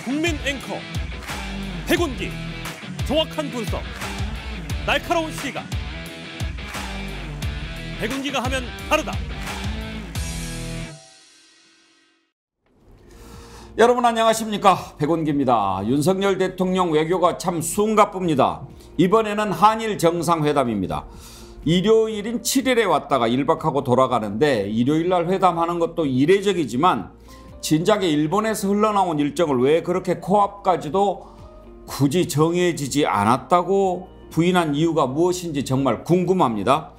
국민 앵커 백운기, 정확한 분석, 날카로운 시각. 백운기가 하면 다르다. 여러분 안녕하십니까, 백운기입니다. 윤석열 대통령 외교가 참 숨가쁩니다. 이번에는 한일 정상회담입니다. 일요일인 7일에 왔다가 1박하고 돌아가는데, 일요일날 회담하는 것도 이례적이지만 진작에 일본에서 흘러나온 일정을 왜 그렇게 코앞까지도 굳이 정해지지 않았다고 부인한 이유가 무엇인지 정말 궁금합니다.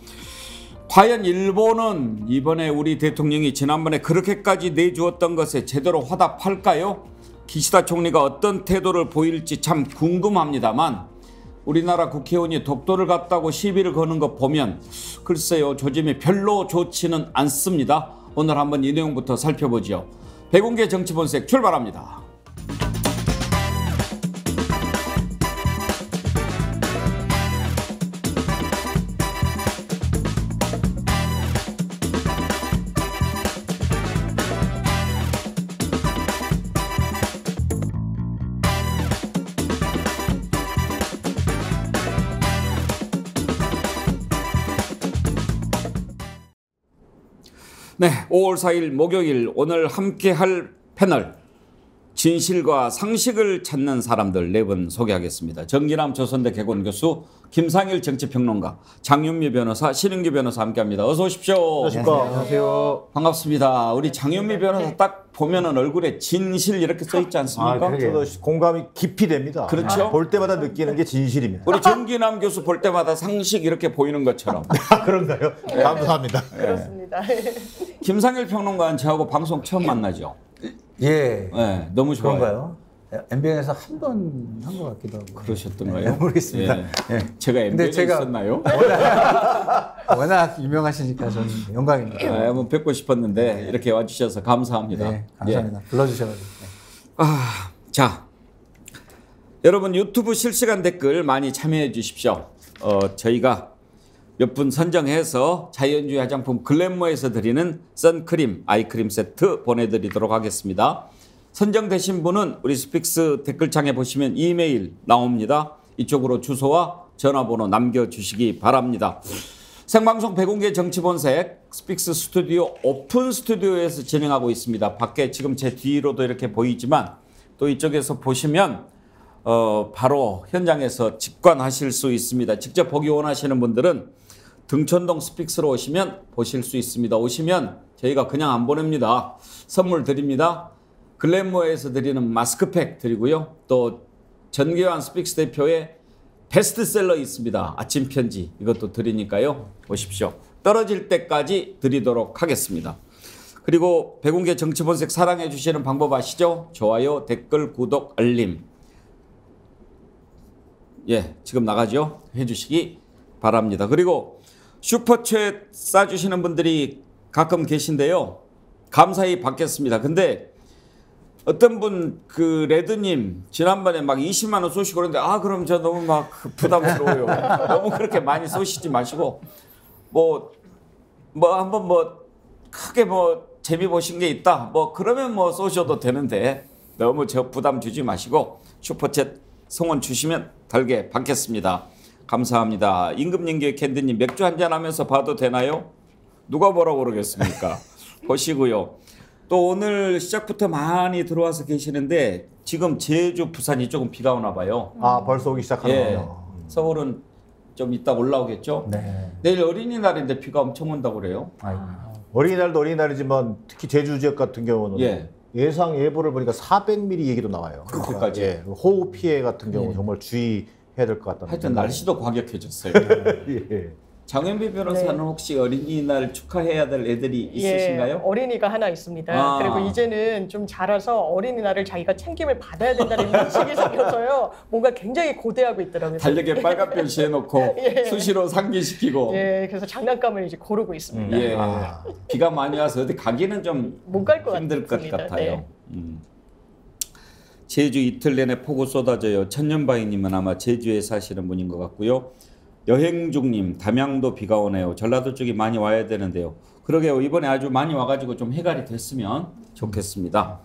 과연 일본은 이번에 우리 대통령이 지난번에 그렇게까지 내주었던 것에 제대로 화답할까요? 기시다 총리가 어떤 태도를 보일지 참 궁금합니다만, 우리나라 국회의원이 독도를 갔다고 시비를 거는 것 보면 글쎄요, 조짐이 별로 좋지는 않습니다. 오늘 한번 이 내용부터 살펴보죠. 백운기 정치본색 출발합니다. 네, 5월 4일 목요일, 오늘 함께할 패널, 진실과 상식을 찾는 사람들 네 분 소개하겠습니다. 정기남 조선대 개건 교수, 김상일 정치평론가, 장윤미 변호사, 신은규 변호사 함께합니다. 어서 오십시오. 안녕하십니까. 안녕하세요. 반갑습니다. 우리 장윤미 변호사 딱 보면은 얼굴에 진실 이렇게 써 있지 않습니까? 저도 공감이 깊이 됩니다. 그렇죠. 볼 때마다 느끼는 게 진실입니다. 우리 정기남 교수 볼 때마다 상식 이렇게 보이는 것처럼. 그런가요? 네. 감사합니다. 그렇습니다. 김상일 평론가는 저하고 방송 처음 만나죠? 예. 네, 너무 좋아요. 그런가요? MBN에서 한 번 한 것 같기도 하고. 그러셨던가요? 네, 모르겠습니다. 예. 예. 제가 MBN에 있었나요? 워낙 유명하시니까 저는 영광입니다. 한번 뵙고 싶었는데 이렇게 와주셔서 감사합니다. 네, 감사합니다. 불러주셔가지고. 네. 자, 여러분 유튜브 실시간 댓글 많이 참여해 주십시오. 저희가 몇 분 선정해서 자연주의 화장품 글램머에서 드리는 선크림, 아이크림 세트 보내드리도록 하겠습니다. 선정되신 분은 우리 스픽스 댓글창에 보시면 이메일 나옵니다. 이쪽으로 주소와 전화번호 남겨주시기 바랍니다. 생방송 백운기 정치본색 스픽스 스튜디오 오픈 스튜디오에서 진행하고 있습니다. 밖에 지금 제 뒤로도 이렇게 보이지만 또 이쪽에서 보시면 바로 현장에서 직관하실 수 있습니다. 직접 보기 원하시는 분들은 등촌동 스픽스로 오시면 보실 수 있습니다. 오시면 저희가 그냥 안 보냅니다. 선물 드립니다. 글램머에서 드리는 마스크팩 드리고요. 또 전계환 스픽스 대표의 베스트셀러 있습니다. 아침 편지 이것도 드리니까요. 보십시오. 떨어질 때까지 드리도록 하겠습니다. 그리고 백운기 정치본색 사랑해 주시는 방법 아시죠? 좋아요, 댓글, 구독, 알림. 예, 지금 나가죠? 해주시기 바랍니다. 그리고 슈퍼챗 쏴주시는 분들이 가끔 계신데요. 감사히 받겠습니다. 근데 어떤 분, 그 레드님 지난번에 막 20만 원 쏘시고 그러는데 그럼 저 너무 막 부담스러워요. 너무 그렇게 많이 쏘시지 마시고 한번 크게 재미 보신 게 있다. 그러면 쏘셔도 되는데 너무 저 부담 주지 마시고 슈퍼챗 성원 주시면 달게 받겠습니다. 감사합니다. 임금님께 캔디님 맥주 한잔 하면서 봐도 되나요? 누가 뭐라고 그러겠습니까? 보시고요. 또 오늘 시작부터 많이 들어와서 계시는데 지금 제주, 부산이 조금 비가 오나 봐요. 벌써 오기 시작하네요. 예. 서울은 좀 이따 올라오겠죠? 네. 내일 어린이날인데 비가 엄청 온다고 그래요. 어린이날도 어린이날이지만 특히 제주 지역 같은 경우는 예상 예보를 보니까 400mm 얘기도 나와요. 그렇게까지. 호우 피해 같은 경우 정말 주의해야 될 것 같다는. 하여튼 날씨도 과격해졌어요. 예. 장윤미 변호사는 혹시 어린이날 축하해야 될 애들이 있으신가요? 예, 어린이가 하나 있습니다. 그리고 이제는 좀 자라서 어린이날을 자기가 챙김을 받아야 된다는 인식이 생겨서요. 뭔가 굉장히 고대하고 있더라고요. 달력에 빨간 표시 해놓고 수시로 상기시키고. 예, 그래서 장난감을 이제 고르고 있습니다. 예. 비가 많이 와서 어디 가기는 좀 못 갈 것 힘들 것 같습니다. 같아요. 네. 제주 이틀 내내 폭우 쏟아져요. 천년바위님은 아마 제주에 사시는 분인 것 같고요. 여행중님, 담양도 비가 오네요. 전라도 쪽이 많이 와야 되는데요. 그러게요. 이번에 아주 많이 와가지고 좀 해갈이 됐으면 좋겠습니다.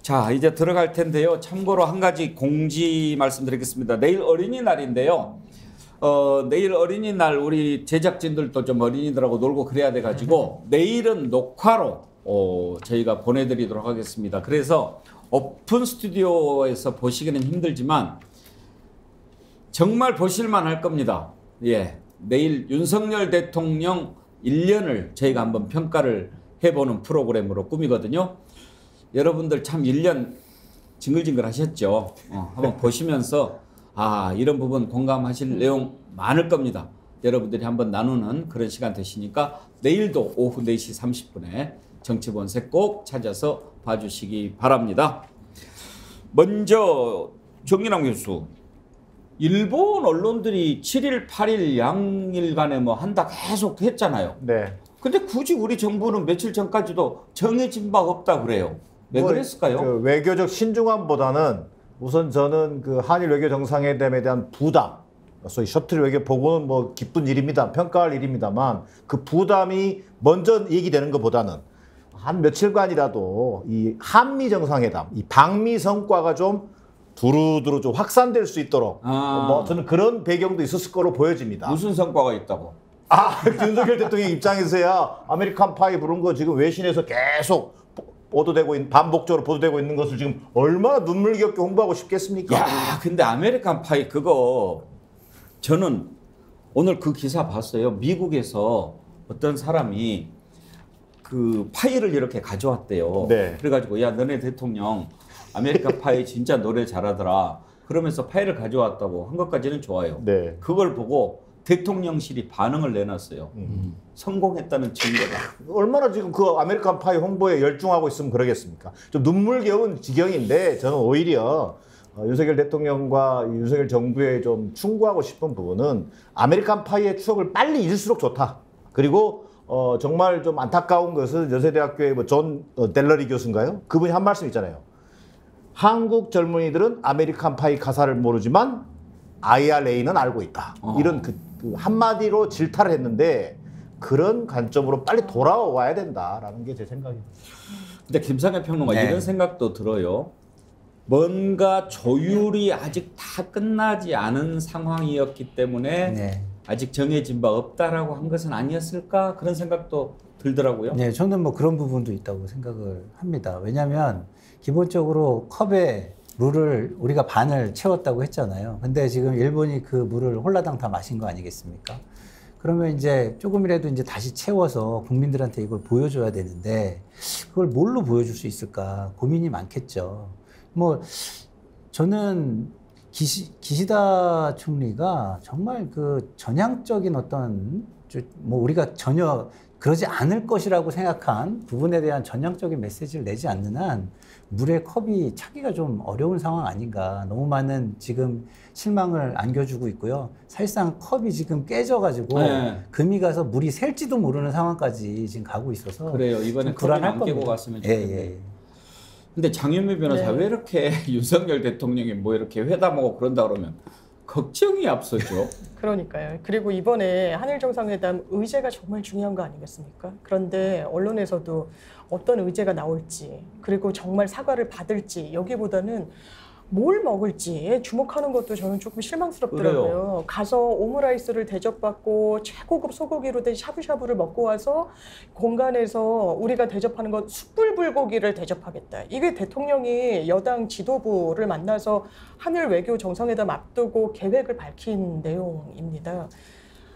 자, 이제 들어갈 텐데요. 참고로 한 가지 공지 말씀드리겠습니다. 내일 어린이날인데요. 내일 어린이날 우리 제작진들도 좀 어린이들하고 놀고 그래야 돼가지고 내일은 녹화로 저희가 보내드리도록 하겠습니다. 그래서 오픈 스튜디오에서 보시기는 힘들지만 정말 보실만 할 겁니다. 예, 내일 윤석열 대통령 1년을 저희가 한번 평가를 해보는 프로그램으로 꾸미거든요. 여러분들 참 1년 징글징글 하셨죠. 한번 보시면서 이런 부분 공감하실 내용 많을 겁니다. 여러분들이 한번 나누는 그런 시간 되시니까 내일도 오후 4시 30분에 정치본색 꼭 찾아서 봐주시기 바랍니다. 먼저 정인환 교수, 일본 언론들이 7일, 8일 양일간에 뭐 한다 계속 했잖아요. 네. 근데 굳이 우리 정부는 며칠 전까지도 정해진 바 없다 그래요. 왜 그랬을까요? 그 외교적 신중함보다는 우선 저는 그 한일 외교 정상회담에 대한 부담, 소위 셔틀 외교 보고는 뭐 기쁜 일입니다. 평가할 일입니다만 그 부담이 먼저 얘기되는 것보다는 한 며칠간이라도 이 한미 정상회담, 이 방미 성과가 좀 두루두루 좀 확산될 수 있도록 뭐 저는 그런 배경도 있었을 거로 보여집니다. 무슨 성과가 있다고? 윤석열 대통령 입장에서야 아메리칸 파이 부른 거 지금 외신에서 계속 보도되고 반복적으로 보도되고 있는 것을 지금 얼마나 눈물겹게 홍보하고 싶겠습니까? 야, 근데 아메리칸 파이 그거 저는 오늘 그 기사 봤어요. 미국에서 어떤 사람이 그 파이를 이렇게 가져왔대요. 네. 그래가지고 야, 너네 대통령 아메리칸 파이 진짜 노래 잘하더라. 그러면서 파이를 가져왔다고 한 것까지는 좋아요. 네. 그걸 보고 대통령실이 반응을 내놨어요. 성공했다는 증거다. 얼마나 지금 그 아메리칸 파이 홍보에 열중하고 있으면 그러겠습니까? 좀 눈물겨운 지경인데 저는 오히려 윤석열 대통령과 윤석열 정부에 좀 충고하고 싶은 부분은 아메리칸 파이의 추억을 빨리 잊을수록 좋다. 그리고 정말 좀 안타까운 것은 연세대학교의 뭐 존 델러리 교수인가요? 그분이 한 말씀 있잖아요. 한국 젊은이들은 아메리칸 파이 가사를 모르지만 IRA는 알고 있다. 이런 그 한마디로 질타를 했는데 그런 관점으로 빨리 돌아와야 된다라는 게 제 생각입니다. 근데 김상현 평론가 네. 이런 생각도 들어요. 뭔가 조율이 아직 다 끝나지 않은 상황이었기 때문에 네. 아직 정해진 바 없다라고 한 것은 아니었을까 그런 생각도 들더라고요. 네, 저는 뭐 그런 부분도 있다고 생각을 합니다. 왜냐하면 기본적으로 컵에 물을 우리가 반을 채웠다고 했잖아요. 근데 지금 일본이 그 물을 홀라당 다 마신 거 아니겠습니까? 그러면 이제 조금이라도 이제 다시 채워서 국민들한테 이걸 보여줘야 되는데 그걸 뭘로 보여줄 수 있을까 고민이 많겠죠. 뭐 저는 기시다 총리가 정말 그 전향적인 어떤 뭐 우리가 전혀 그러지 않을 것이라고 생각한 부분에 대한 전향적인 메시지를 내지 않는 한 물의 컵이 차기가 좀 어려운 상황 아닌가. 너무 많은 지금 실망을 안겨주고 있고요. 사실상 컵이 지금 깨져가지고 네. 금이 가서 물이 셀지도 모르는 상황까지 지금 가고 있어서 그래요. 이번에 컵이 안 깨고 갔으면 좋겠는데. 예. 근데 장윤미 변호사 네. 왜 이렇게 윤석열 대통령이 뭐 이렇게 회담하고 그런다 그러면 걱정이 앞서죠. 그러니까요. 그리고 이번에 한일 정상회담 의제가 정말 중요한 거 아니겠습니까? 그런데 언론에서도 어떤 의제가 나올지 그리고 정말 사과를 받을지 여기보다는 뭘 먹을지 주목하는 것도 저는 조금 실망스럽더라고요. 그래요. 가서 오므라이스를 대접받고 최고급 소고기로 된 샤브샤브를 먹고 와서 공간에서 우리가 대접하는 것 숯불불고기를 대접하겠다. 이게 대통령이 여당 지도부를 만나서 한일 외교 정상회담 앞두고 계획을 밝힌 내용입니다.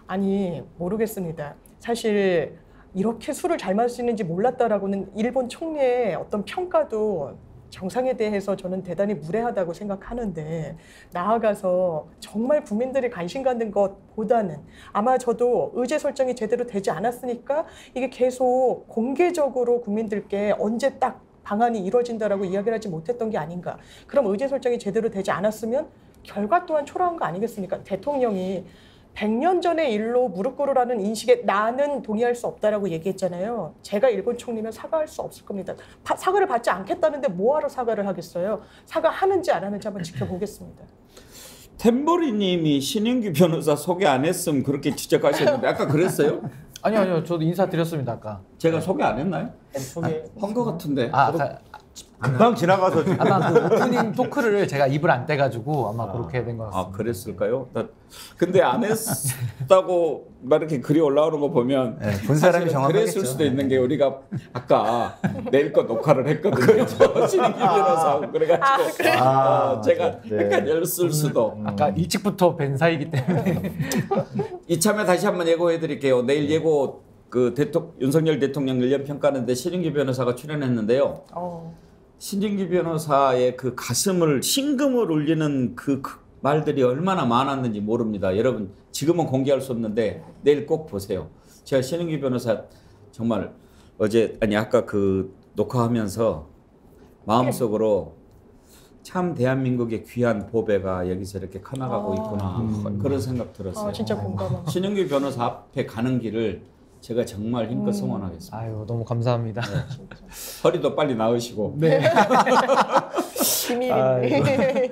아니 모르겠습니다. 사실 이렇게 술을 잘 마시는지 몰랐다라고는 일본 총리의 어떤 평가도 정상에 대해서 저는 대단히 무례하다고 생각하는데 나아가서 정말 국민들이 관심 갖는 것보다는 아마 저도 의제 설정이 제대로 되지 않았으니까 이게 계속 공개적으로 국민들께 언제 딱 방안이 이루어진다라고 이야기를 하지 못했던 게 아닌가. 그럼 의제 설정이 제대로 되지 않았으면 결과 또한 초라한 거 아니겠습니까? 대통령이 100년 전의 일로 무릎 꿇으라는 인식에 나는 동의할 수 없다라고 얘기했잖아요. 제가 일본 총리면 사과할 수 없을 겁니다. 사과를 받지 않겠다는데 뭐하러 사과를 하겠어요. 사과하는지 안 하는지 한번 지켜보겠습니다. 템버리님이 신인규 변호사 소개 안 했으면 그렇게 지적하셨는데 아까 그랬어요? 아니요. 저도 인사드렸습니다, 아까. 제가 소개 안 했나요? 소개. 한 거 같은데. 금방 지나가서 지금. 아마 그 오프닝 토크를 제가 입을 안 떼가지고 아마 그렇게 된 것 같습니다. 아, 그랬을까요? 근데 안 했다고 막 이렇게 글이 올라오는 거 보면 네, 본 사람이 사실은 정확하겠죠. 그랬을 수도 있는 게 우리가 아까 내일 거 녹화를 했거든요. 신인기 변호사하고 그래가지고 제가 네. 헷갈렸을 수도. 아까 일찍부터 뵌 사이기 때문에 이참에 다시 한번 예고해 드릴게요. 내일 예고 그 윤석열 대통령 1년 평가하는데 신인기 변호사가 출연했는데요. 신진기 변호사의 그 가슴을 심금을 울리는 그 말들이 얼마나 많았는지 모릅니다. 여러분 지금은 공개할 수 없는데 내일 꼭 보세요. 제가 신진기 변호사 정말 아까 그 녹화하면서 마음속으로 참 대한민국의 귀한 보배가 여기서 이렇게 커나가고 있구나 그런 생각 들었어요. 진짜 공감합니다. 신진기 변호사 앞에 가는 길을 제가 정말 힘껏 성원하겠습니다. 아유 너무 감사합니다. 허리도 빨리 나으시고. 네. 비밀인데.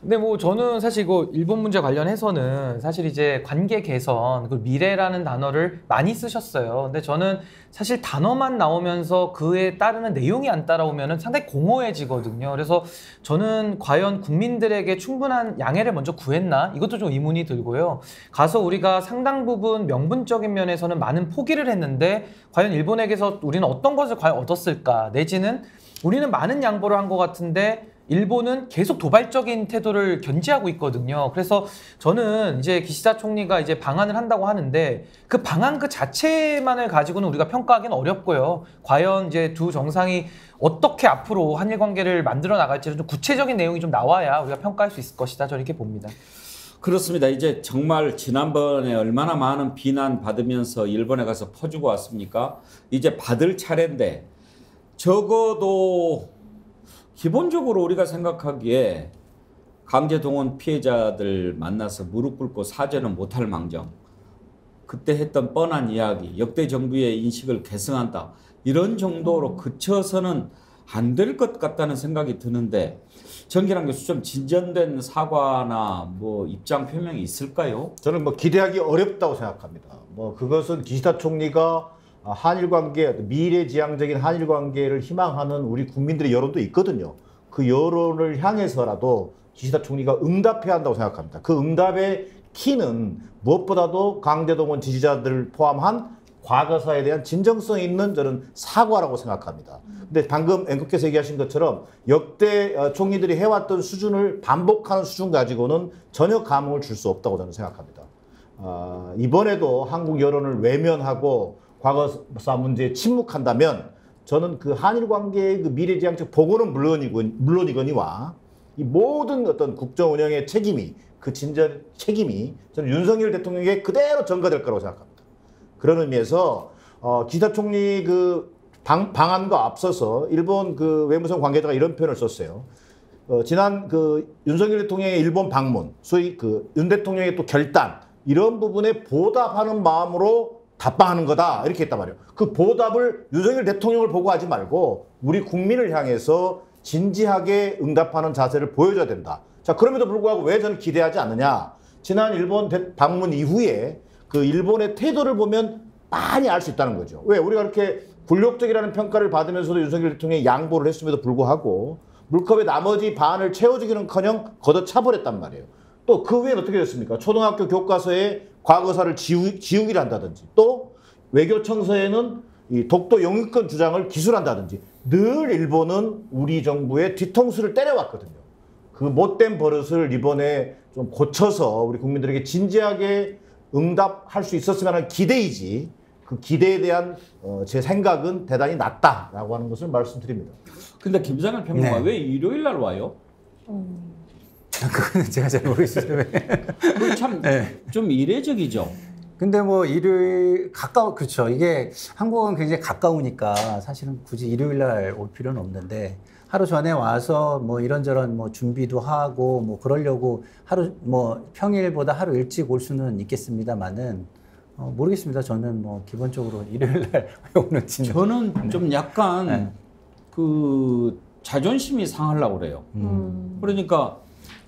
근데 뭐 저는 사실 이거 일본 문제 관련해서는 사실 이제 관계 개선, 그 미래라는 단어를 많이 쓰셨어요. 근데 저는 사실 단어만 나오면서 그에 따르는 내용이 안 따라오면은 상당히 공허해지거든요. 그래서 저는 과연 국민들에게 충분한 양해를 먼저 구했나? 이것도 좀 의문이 들고요. 가서 우리가 상당 부분 명분적인 면에서는 많은 포기를 했는데 과연 일본에게서 우리는 어떤 것을 과연 얻었을까? 내지는 우리는 많은 양보를 한 것 같은데 일본은 계속 도발적인 태도를 견지하고 있거든요. 그래서 저는 이제 기시다 총리가 이제 방한을 한다고 하는데 그 방한 그 자체만을 가지고는 우리가 평가하기는 어렵고요. 과연 이제 두 정상이 어떻게 앞으로 한일 관계를 만들어 나갈지는 좀 구체적인 내용이 좀 나와야 우리가 평가할 수 있을 것이다. 저는 이렇게 봅니다. 그렇습니다. 이제 정말 지난번에 얼마나 많은 비난 받으면서 일본에 가서 퍼주고 왔습니까? 이제 받을 차례인데 적어도 기본적으로 우리가 생각하기에 강제동원 피해자들 만나서 무릎 꿇고 사죄는 못할 망정 그때 했던 뻔한 이야기 역대 정부의 인식을 계승한다 이런 정도로 그쳐서는 안 될 것 같다는 생각이 드는데 정기란 교수 좀 진전된 사과나 뭐 입장 표명이 있을까요? 저는 뭐 기대하기 어렵다고 생각합니다. 뭐 그것은 기시다 총리가 한일 관계, 미래지향적인 한일 관계를 희망하는 우리 국민들의 여론도 있거든요. 그 여론을 향해서라도 기시다 총리가 응답해야 한다고 생각합니다. 그 응답의 키는 무엇보다도 강제동원 지지자들을 포함한 과거사에 대한 진정성 있는 저는 사과라고 생각합니다. 근데 방금 앵커께서 얘기하신 것처럼 역대 총리들이 해왔던 수준을 반복하는 수준 가지고는 전혀 감흥을 줄 수 없다고 저는 생각합니다. 이번에도 한국 여론을 외면하고 과거사 문제에 침묵한다면 저는 그 한일 관계의 그 미래지향적 보고는 물론이거니와 이 모든 어떤 국정 운영의 책임이 그 진전 책임이 저는 윤석열 대통령에게 그대로 전가될 거라고 생각합니다. 그런 의미에서 기시다 총리 그 방한과 앞서서 일본 그 외무성 관계자가 이런 표현을 썼어요. 지난 그 윤석열 대통령의 일본 방문, 소위 그 윤 대통령의 또 결단 이런 부분에 보답하는 마음으로 답방하는 거다 이렇게 했단 말이에요. 그 보답을 윤석열 대통령을 보고 하지 말고 우리 국민을 향해서 진지하게 응답하는 자세를 보여줘야 된다. 자 그럼에도 불구하고 왜 저는 기대하지 않느냐. 지난 일본 방문 이후에 그 일본의 태도를 보면 많이 알 수 있다는 거죠. 왜 우리가 이렇게 굴욕적이라는 평가를 받으면서도 윤석열 대통령이 양보를 했음에도 불구하고 물컵의 나머지 반을 채워주기는커녕 걷어차버렸단 말이에요. 또 그 외엔 어떻게 됐습니까? 초등학교 교과서에 과거사를 지우기를 한다든지 또 외교청서에는 이 독도 영유권 주장을 기술한다든지 늘 일본은 우리 정부의 뒤통수를 때려왔거든요. 그 못된 버릇을 이번에 좀 고쳐서 우리 국민들에게 진지하게 응답할 수 있었으면 하는 기대이지 그 기대에 대한 제 생각은 대단히 낮다라고 하는 것을 말씀드립니다. 근데 김장현 평론가 왜 일요일 날 와요? 그거는 제가 잘 모르겠어요. 참 좀 이례적이죠. 근데 뭐 일요일 그렇죠. 이게 한국은 굉장히 가까우니까 사실은 굳이 일요일 날 올 필요는 없는데 하루 전에 와서 뭐 이런저런 뭐 준비도 하고 뭐 그러려고 하루 뭐 평일보다 하루 일찍 올 수는 있겠습니다만은 모르겠습니다. 저는 뭐 기본적으로 일요일 날 오는지는 저는 좀 약간 그 자존심이 상하려고 그래요. 그러니까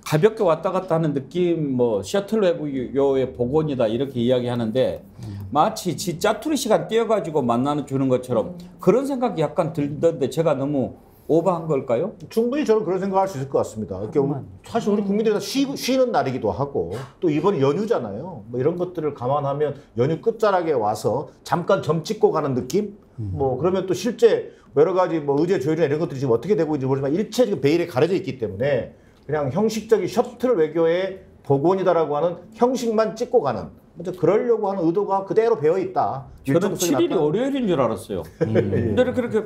가볍게 왔다 갔다 하는 느낌, 뭐 셔틀 외교의 복원이다 이렇게 이야기하는데 마치 지 짜투리 시간 띄어가지고 만나는 주는 것처럼 그런 생각이 약간 들던데 제가 너무 오버한 걸까요? 충분히 저는 그런 생각할 수 있을 것 같습니다. 사실 우리 국민들이 다 쉬는 날이기도 하고 또 이번 연휴잖아요. 뭐 이런 것들을 감안하면 연휴 끝자락에 와서 잠깐 점 찍고 가는 느낌? 뭐 그러면 또 실제 여러 가지 뭐 의제 조율이나 이런 것들이 지금 어떻게 되고 있는지 모르지만 일체 지금 베일에 가려져 있기 때문에 그냥 형식적인 셔틀 외교의 복원이다라고 하는 형식만 찍고 가는 먼저 그러려고 하는 의도가 그대로 배어 있다. 저는 7일이 월요일인 줄 알았어요. 근데 그렇게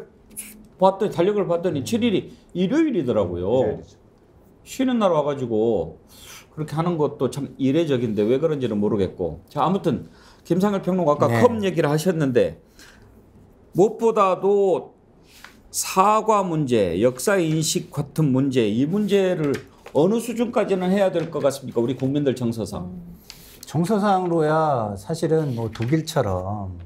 봤더니 달력을 봤더니 7일이 일요일이더라고요. 쉬는 날 와가지고 그렇게 하는 것도 참 이례적인데 왜 그런지는 모르겠고. 자, 아무튼 김상열 평론가 아까 컵 얘기를 하셨는데 무엇보다도 사과 문제, 역사 인식 같은 문제, 이 문제를 어느 수준까지는 해야 될 것 같습니까? 우리 국민들 정서상. 정서상으로야 사실은 뭐 독일처럼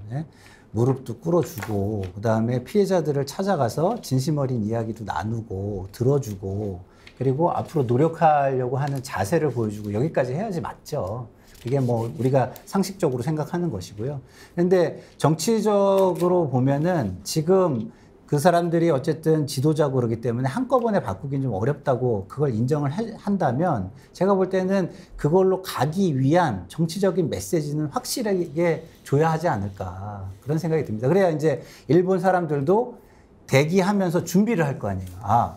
무릎도 꿇어주고 그다음에 피해자들을 찾아가서 진심 어린 이야기도 나누고 들어주고 그리고 앞으로 노력하려고 하는 자세를 보여주고 여기까지 해야지 맞죠. 그게 뭐 우리가 상식적으로 생각하는 것이고요. 그런데 정치적으로 보면은 지금 그 사람들이 어쨌든 지도자고 그러기 때문에 한꺼번에 바꾸긴 좀 어렵다고 그걸 인정을 한다면 제가 볼 때는 그걸로 가기 위한 정치적인 메시지는 확실하게 줘야 하지 않을까 그런 생각이 듭니다. 그래야 이제 일본 사람들도 대기하면서 준비를 할 거 아니에요. 아,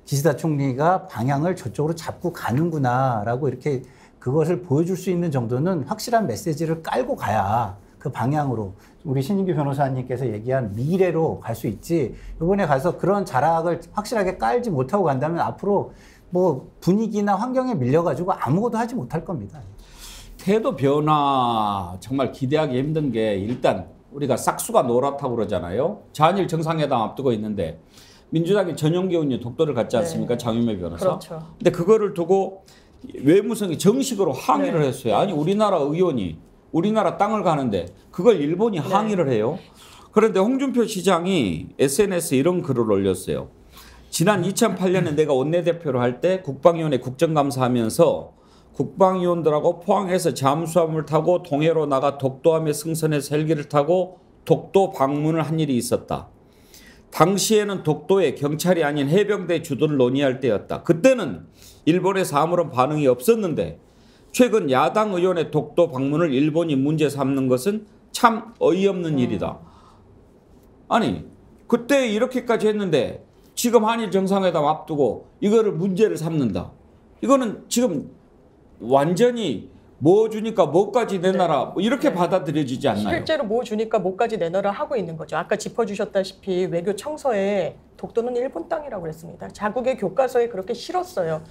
기시다 총리가 방향을 저쪽으로 잡고 가는구나라고 이렇게 그것을 보여줄 수 있는 정도는 확실한 메시지를 깔고 가야 그 방향으로 우리 신인규 변호사님께서 얘기한 미래로 갈 수 있지 이번에 가서 그런 자락을 확실하게 깔지 못하고 간다면 앞으로 뭐 분위기나 환경에 밀려가지고 아무것도 하지 못할 겁니다. 태도 변화 정말 기대하기 힘든 게 일단 우리가 싹수가 노랗다고 그러잖아요. 한일 정상회담 앞두고 있는데 민주당이 전용기 의원이 독도를 갔지 않습니까? 장윤매 변호사. 그렇죠. 근데 그거를 두고 외무성이 정식으로 항의를 했어요. 아니 우리나라 의원이 우리나라 땅을 가는데 그걸 일본이 항의를 해요. 그런데 홍준표 시장이 SNS에 이런 글을 올렸어요. 지난 2008년에 내가 원내대표를 할 때 국방위원회 국정감사하면서 국방위원들하고 포항에서 잠수함을 타고 동해로 나가 독도함에 승선해서 헬기를 타고 독도 방문을 한 일이 있었다. 당시에는 독도에 경찰이 아닌 해병대 주둔을 논의할 때였다. 그때는 일본에서 아무런 반응이 없었는데 최근 야당 의원의 독도 방문을 일본이 문제 삼는 것은 참 어이없는 일이다. 아니 그때 이렇게까지 했는데 지금 한일 정상회담 앞두고 이거를 문제를 삼는다. 이거는 지금 완전히 뭐 주니까 뭐까지 내놔라 이렇게 받아들여지지 않나요? 실제로 뭐 주니까 뭐까지 내놔라 하고 있는 거죠. 아까 짚어주셨다시피 외교 청서에 독도는 일본 땅이라고 그랬습니다. 자국의 교과서에 그렇게 실었어요.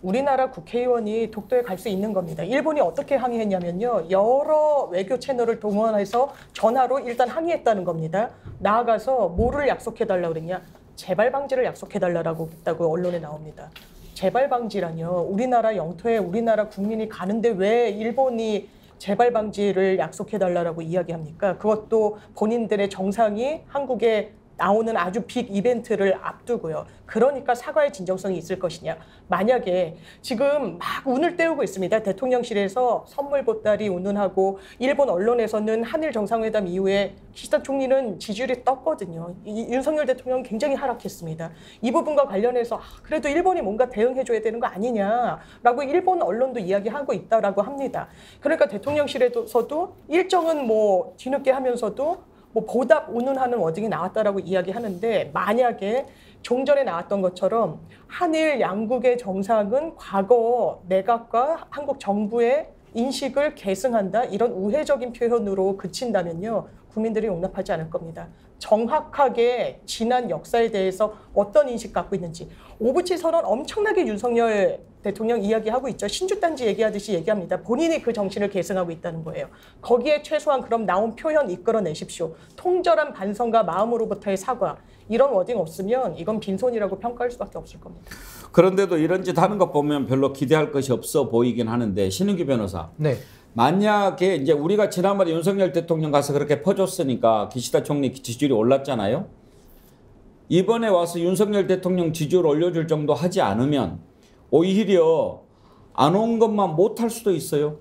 우리나라 국회의원이 독도에 갈 수 있는 겁니다. 일본이 어떻게 항의했냐면요. 여러 외교 채널을 동원해서 전화로 일단 항의했다는 겁니다. 나아가서 뭐를 약속해달라고 그랬냐. 재발 방지를 약속해달라고 했다고 언론에 나옵니다. 재발 방지라뇨. 우리나라 영토에 우리나라 국민이 가는데 왜 일본이 재발 방지를 약속해달라고 이야기합니까? 그것도 본인들의 정상이 한국에 나오는 아주 빅 이벤트를 앞두고요. 그러니까 사과의 진정성이 있을 것이냐. 만약에 지금 막 운을 떼우고 있습니다. 대통령실에서 선물 보따리 운운하고 일본 언론에서는 한일 정상회담 이후에 기시다 총리는 지지율이 떴거든요. 윤석열 대통령은 굉장히 하락했습니다. 이 부분과 관련해서 그래도 일본이 뭔가 대응해줘야 되는 거 아니냐라고 일본 언론도 이야기하고 있다라고 합니다. 그러니까 대통령실에서도 일정은 뭐 뒤늦게 하면서도 뭐 보답 운운하는 워딩이 나왔다라고 이야기하는데 만약에 종전에 나왔던 것처럼 한일 양국의 정상은 과거 내각과 한국 정부의 인식을 계승한다 이런 우회적인 표현으로 그친다면요 국민들이 용납하지 않을 겁니다. 정확하게 지난 역사에 대해서 어떤 인식 갖고 있는지 오부치 선언 엄청나게 윤석열 대통령 이야기하고 있죠. 신주단지 얘기하듯이 얘기합니다. 본인이 그 정신을 계승하고 있다는 거예요. 거기에 최소한 그럼 나온 표현 이끌어내십시오. 통절한 반성과 마음으로부터의 사과 이런 워딩 없으면 이건 빈손이라고 평가할 수밖에 없을 겁니다. 그런데도 이런 짓 하는 것 보면 별로 기대할 것이 없어 보이긴 하는데 신은규 변호사. 네. 만약에 이제 우리가 지난번에 윤석열 대통령 가서 그렇게 퍼줬으니까 기시다 총리 지지율이 올랐잖아요. 이번에 와서 윤석열 대통령 지지율 올려줄 정도 하지 않으면 오히려 안 온 것만 못할 수도 있어요.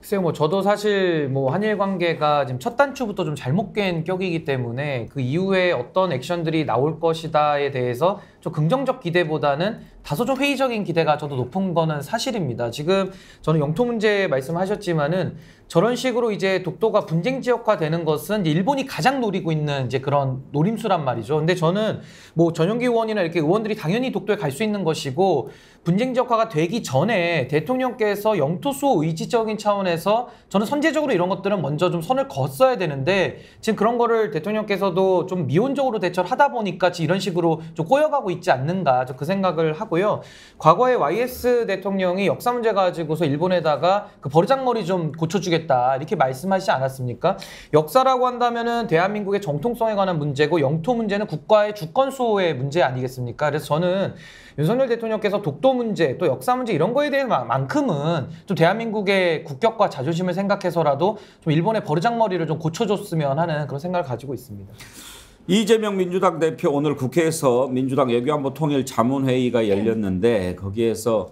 글쎄요, 뭐 저도 사실 뭐 한일 관계가 지금 첫 단추부터 좀 잘못 깬 격이기 때문에 그 이후에 어떤 액션들이 나올 것이다에 대해서 좀 긍정적 기대보다는 다소 좀 회의적인 기대가 저도 높은 거는 사실입니다. 지금 저는 영토 문제 말씀하셨지만은 저런 식으로 이제 독도가 분쟁 지역화 되는 것은 이제 일본이 가장 노리고 있는 이제 그런 노림수란 말이죠. 근데 저는 뭐 전용기 의원이나 이렇게 의원들이 당연히 독도에 갈 수 있는 것이고 분쟁 지역화가 되기 전에 대통령께서 영토 수호 의지적인 차원에서 저는 선제적으로 이런 것들은 먼저 좀 선을 그었어야 되는데 지금 그런 거를 대통령께서도 좀 미온적으로 대처를 하다 보니까 지금 이런 식으로 좀 꼬여가고 있지 않는가 저 그 생각을 하고요. 과거에 YS 대통령이 역사 문제 가지고서 일본에다가 그 버르장머리 좀 고쳐주겠다 이렇게 말씀하시지 않았습니까? 역사라고 한다면은 대한민국의 정통성에 관한 문제고 영토 문제는 국가의 주권 수호의 문제 아니겠습니까? 그래서 저는 윤석열 대통령께서 독도 문제 또 역사 문제 이런 거에 대해서만큼은 좀 대한민국의 국격과 자존심을 생각해서라도 좀 일본의 버르장머리를 좀 고쳐줬으면 하는 그런 생각을 가지고 있습니다. 이재명 민주당 대표 오늘 국회에서 민주당 외교안보통일 자문회의가 열렸는데 거기에서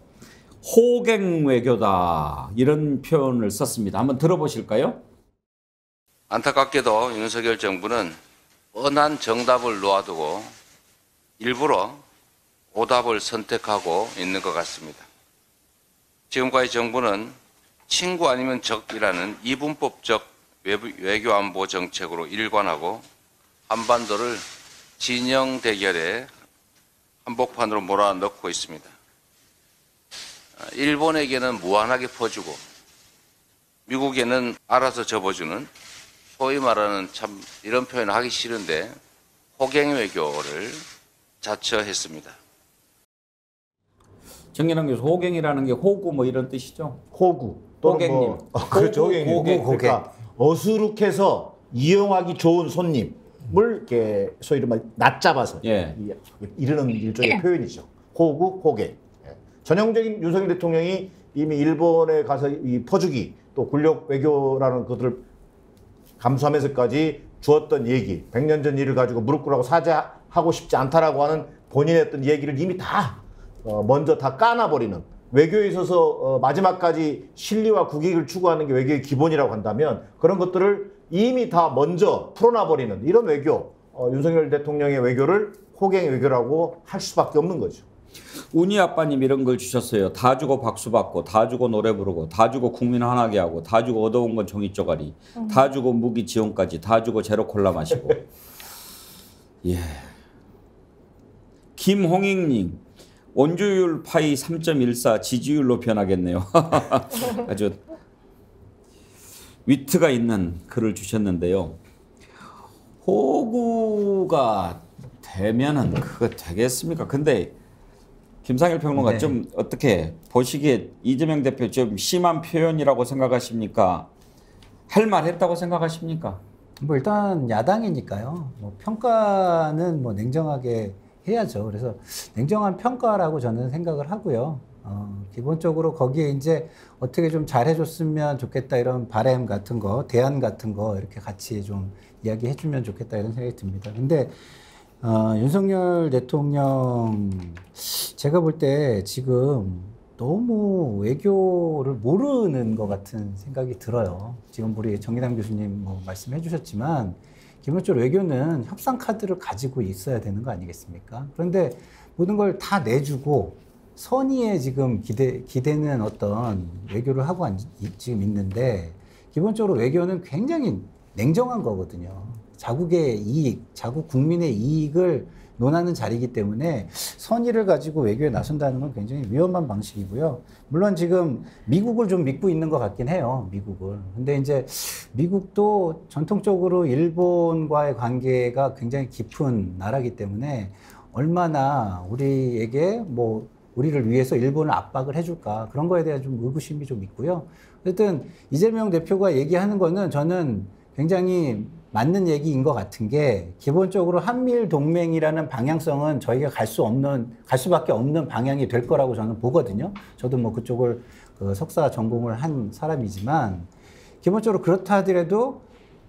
호갱 외교다 이런 표현을 썼습니다. 한번 들어보실까요? 안타깝게도 윤석열 정부는 뻔한 정답을 놓아두고 일부러 오답을 선택하고 있는 것 같습니다. 지금까지 정부는 친구 아니면 적이라는 이분법적 외교안보 정책으로 일관하고 한반도를 진영 대결의 한복판으로 몰아넣고 있습니다. 일본에게는 무한하게 퍼주고 미국에는 알아서 접어주는 소위 말하는 참 이런 표현을 하기 싫은데 호갱 외교를 자처했습니다. 정연환 교수, 호갱이라는 게 호구 뭐 이런 뜻이죠? 호구 또는 호갱님. 뭐, 그렇죠. 호갱님. 그러니까 어수룩해서 이용하기 좋은 손님을 이렇게 소위 말해 낮잡아서 예. 이르는 일종의 표현이죠. 호구, 호갱. 예. 전형적인 윤석열 대통령이 이미 일본에 가서 이 퍼주기 또 권력 외교라는 것들을 감수하면서까지 주었던 얘기, 100년 전 일을 가지고 무릎 꿇라고 사죄하고 싶지 않다라고 하는 본인의 어떤 얘기를 이미 다 먼저 다 까놔버리는, 외교에 있어서 마지막까지 실리와 국익을 추구하는 게 외교의 기본이라고 한다면 그런 것들을 이미 다 먼저 풀어놔버리는 이런 외교, 윤석열 대통령의 외교를 호갱 외교라고 할 수밖에 없는 거죠. 운이 아빠님 이런 걸 주셨어요. 다 주고 박수 받고, 다 주고 노래 부르고, 다 주고 국민 화나게 하고, 다 주고 얻어온 건 종이 쪼가리, 다 주고 무기 지원까지, 다 주고 제로 콜라 마시고. 예. 김홍익님, 원주율 파이 3.14 지지율로 변하겠네요. 아주 위트가 있는 글을 주셨는데요. 호구가 되면은 그거 되겠습니까? 근데 김상일 평론가 네. 좀 어떻게 보시기에 이재명 대표 좀 심한 표현이라고 생각하십니까? 할 말 했다고 생각하십니까? 뭐 일단 야당이니까요. 뭐 평가는 뭐 냉정하게 해야죠. 그래서 냉정한 평가라고 저는 생각을 하고요. 기본적으로 거기에 이제 어떻게 좀 잘해줬으면 좋겠다 이런 바람 같은 거, 대안 같은 거 이렇게 같이 좀 이야기해주면 좋겠다 이런 생각이 듭니다. 근데 윤석열 대통령 제가 볼 때 지금 너무 외교를 모르는 것 같은 생각이 들어요. 지금 우리 정의당 교수님 뭐 말씀해 주셨지만 기본적으로 외교는 협상 카드를 가지고 있어야 되는 거 아니겠습니까? 그런데 모든 걸 다 내주고 선의에 지금 기대는 어떤 외교를 하고 지금 있는데 기본적으로 외교는 굉장히 냉정한 거거든요. 자국의 이익, 자국 국민의 이익을 논하는 자리이기 때문에 선의를 가지고 외교에 나선다는 건 굉장히 위험한 방식이고요. 물론 지금 미국을 좀 믿고 있는 것 같긴 해요. 미국을. 근데 이제 미국도 전통적으로 일본과의 관계가 굉장히 깊은 나라이기 때문에 얼마나 우리에게 뭐 우리를 위해서 일본을 압박을 해줄까 그런 거에 대한 좀 의구심이 좀 있고요. 어쨌든 이재명 대표가 얘기하는 거는 저는 굉장히 맞는 얘기인 것 같은 게 기본적으로 한미일 동맹이라는 방향성은 저희가 갈 수밖에 없는 방향이 될 거라고 저는 보거든요. 저도 뭐 그쪽을 석사 전공을 한 사람이지만 기본적으로 그렇다 하더라도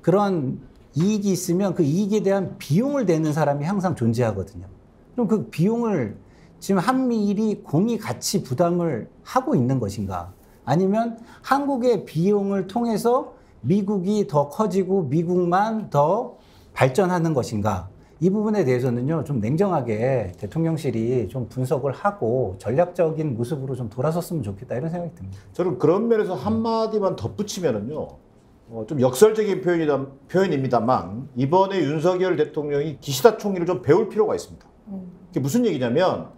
그런 이익이 있으면 그 이익에 대한 비용을 대는 사람이 항상 존재하거든요. 그럼 그 비용을 지금 한미일이 공히 같이 부담을 하고 있는 것인가? 아니면 한국의 비용을 통해서 미국이 더 커지고 미국만 더 발전하는 것인가? 이 부분에 대해서는요, 좀 냉정하게 대통령실이 좀 분석을 하고 전략적인 모습으로 좀 돌아섰으면 좋겠다 이런 생각이 듭니다. 저는 그런 면에서 한마디만 덧붙이면은요, 좀 역설적인 표현입니다만 이번에 윤석열 대통령이 기시다 총리를 좀 배울 필요가 있습니다. 이게 무슨 얘기냐면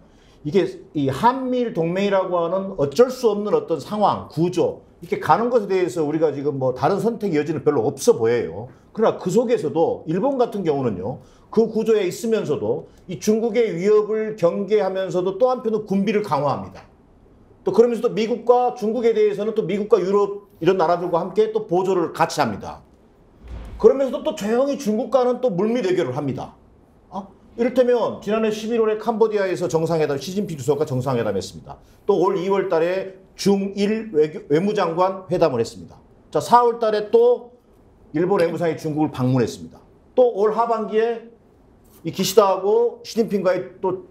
이게 이 한미일 동맹이라고 하는 어쩔 수 없는 어떤 상황, 구조 이렇게 가는 것에 대해서 우리가 지금 뭐 다른 선택 여지는 별로 없어 보여요. 그러나 그 속에서도 일본 같은 경우는요, 그 구조에 있으면서도 이 중국의 위협을 경계하면서도 또 한편은 군비를 강화합니다. 또 그러면서 또 미국과 중국에 대해서는 또 미국과 유럽 이런 나라들과 함께 또 보조를 같이 합니다. 그러면서도 또 조용히 중국과는 또 물밑 외교를 합니다. 이를테면 지난해 11월에 캄보디아에서 정상회담, 시진핑 주석과 정상회담했습니다. 또 올 2월 달에 중일 외무장관 회담을 했습니다. 자, 4월 달에 또 일본 외무상이 중국을 방문했습니다. 또 올 하반기에 이 기시다하고 시진핑과의 또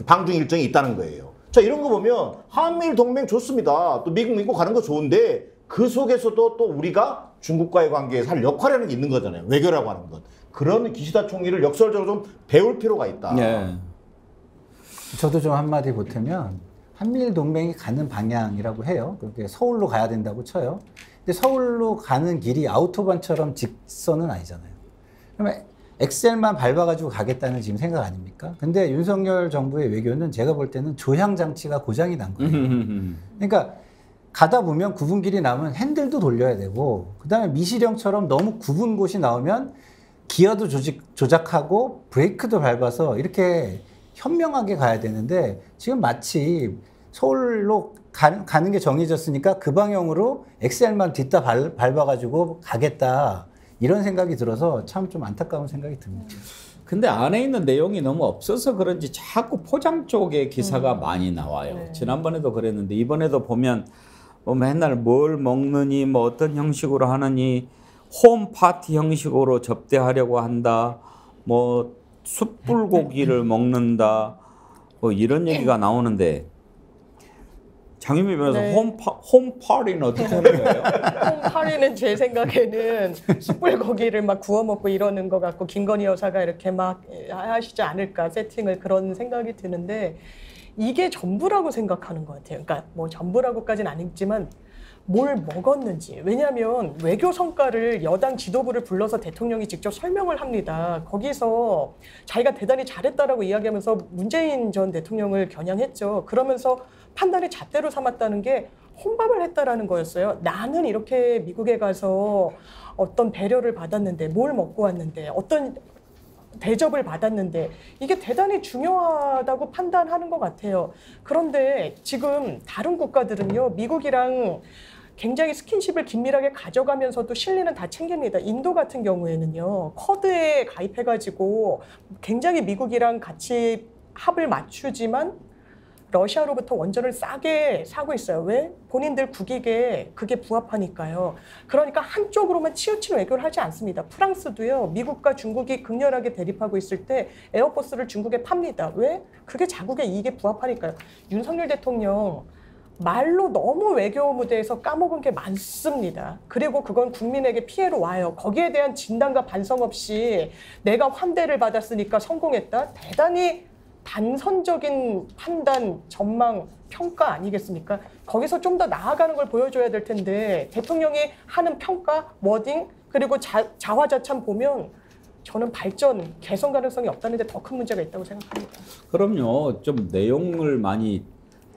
방중 일정이 있다는 거예요. 자, 이런 거 보면 한미일 동맹 좋습니다. 또 미국 믿고 가는 거 좋은데 그 속에서도 또 우리가 중국과의 관계에서 할 역할이라는 게 있는 거잖아요. 외교라고 하는 것. 그런 기시다 총리를 역설적으로 좀 배울 필요가 있다. 네. 저도 좀 한마디 보태면 한미일 동맹이 가는 방향이라고 해요. 그렇게 서울로 가야 된다고 쳐요. 근데 서울로 가는 길이 아우토반처럼 직선은 아니잖아요. 그러면 엑셀만 밟아가지고 가겠다는 지금 생각 아닙니까? 근데 윤석열 정부의 외교는 제가 볼 때는 조향 장치가 고장이 난 거예요. 그러니까 가다 보면 굽은 길이 나오면 핸들도 돌려야 되고, 그 다음에 미시령처럼 너무 굽은 곳이 나오면 기어도 조작하고 브레이크도 밟아서 이렇게 현명하게 가야 되는데, 지금 마치 서울로 가는 게 정해졌으니까 그 방향으로 엑셀만 뒷다 밟아가지고 가겠다, 이런 생각이 들어서 참 좀 안타까운 생각이 듭니다. 근데 안에 있는 내용이 너무 없어서 그런지 자꾸 포장 쪽에 기사가 많이 나와요. 네. 지난번에도 그랬는데 이번에도 보면 뭐 맨날 뭘 먹느니 뭐 어떤 형식으로 하느니 홈 파티 형식으로 접대하려고 한다. 뭐 숯불고기를 먹는다. 뭐 이런 얘기가 나오는데 장유미 변호사 네. 홈 파티는 어떻게 하는 거예요? 홈파리는 제 생각에는 숯불고기를 막 구워 먹고 이러는 것 같고 김건희 여사가 이렇게 막 하시지 않을까, 세팅을, 그런 생각이 드는데 이게 전부라고 생각하는 것 같아요. 그러니까 뭐 전부라고까지는 아니지만 뭘 먹었는지. 왜냐하면 외교 성과를 여당 지도부를 불러서 대통령이 직접 설명을 합니다. 거기서 자기가 대단히 잘했다라고 이야기하면서 문재인 전 대통령을 겨냥했죠. 그러면서 판단을 잣대로 삼았다는 게 혼밥을 했다라는 거였어요. 나는 이렇게 미국에 가서 어떤 배려를 받았는데, 뭘 먹고 왔는데, 어떤 대접을 받았는데, 이게 대단히 중요하다고 판단하는 것 같아요. 그런데 지금 다른 국가들은요, 미국이랑 굉장히 스킨십을 긴밀하게 가져가면서도 실리는 다 챙깁니다. 인도 같은 경우에는요, 쿼드에 가입해가지고 굉장히 미국이랑 같이 합을 맞추지만 러시아로부터 원전을 싸게 사고 있어요. 왜? 본인들 국익에 그게 부합하니까요. 그러니까 한쪽으로만 치우친 외교를 하지 않습니다. 프랑스도요, 미국과 중국이 극렬하게 대립하고 있을 때 에어버스를 중국에 팝니다. 왜? 그게 자국의 이익에 부합하니까요. 윤석열 대통령 말로 너무 외교 무대에서 까먹은 게 많습니다. 그리고 그건 국민에게 피해로 와요. 거기에 대한 진단과 반성 없이 내가 환대를 받았으니까 성공했다. 대단히 단선적인 판단, 전망, 평가 아니겠습니까? 거기서 좀 더 나아가는 걸 보여줘야 될 텐데 대통령이 하는 평가, 워딩, 그리고 자화자찬 보면 저는 발전, 개선 가능성이 없다는 데 더 큰 문제가 있다고 생각합니다. 그럼요. 좀 내용을 많이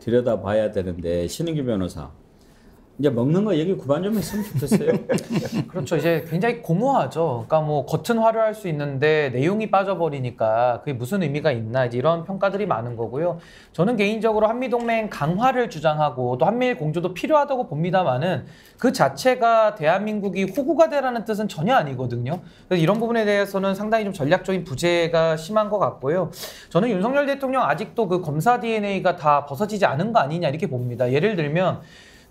들여다봐야 되는데 신은규 변호사, 이제 먹는 거 얘기 그만 좀 했으면 좋겠어요. 그렇죠. 이제 굉장히 공허하죠. 그러니까 뭐 겉은 화려할 수 있는데 내용이 빠져버리니까 그게 무슨 의미가 있나, 이제 이런 평가들이 많은 거고요. 저는 개인적으로 한미동맹 강화를 주장하고 또 한미일 공조도 필요하다고 봅니다만은 그 자체가 대한민국이 호구가 되라는 뜻은 전혀 아니거든요. 그래서 이런 부분에 대해서는 상당히 좀 전략적인 부재가 심한 것 같고요. 저는 윤석열 대통령 아직도 그 검사 DNA가 다 벗어지지 않은 거 아니냐, 이렇게 봅니다. 예를 들면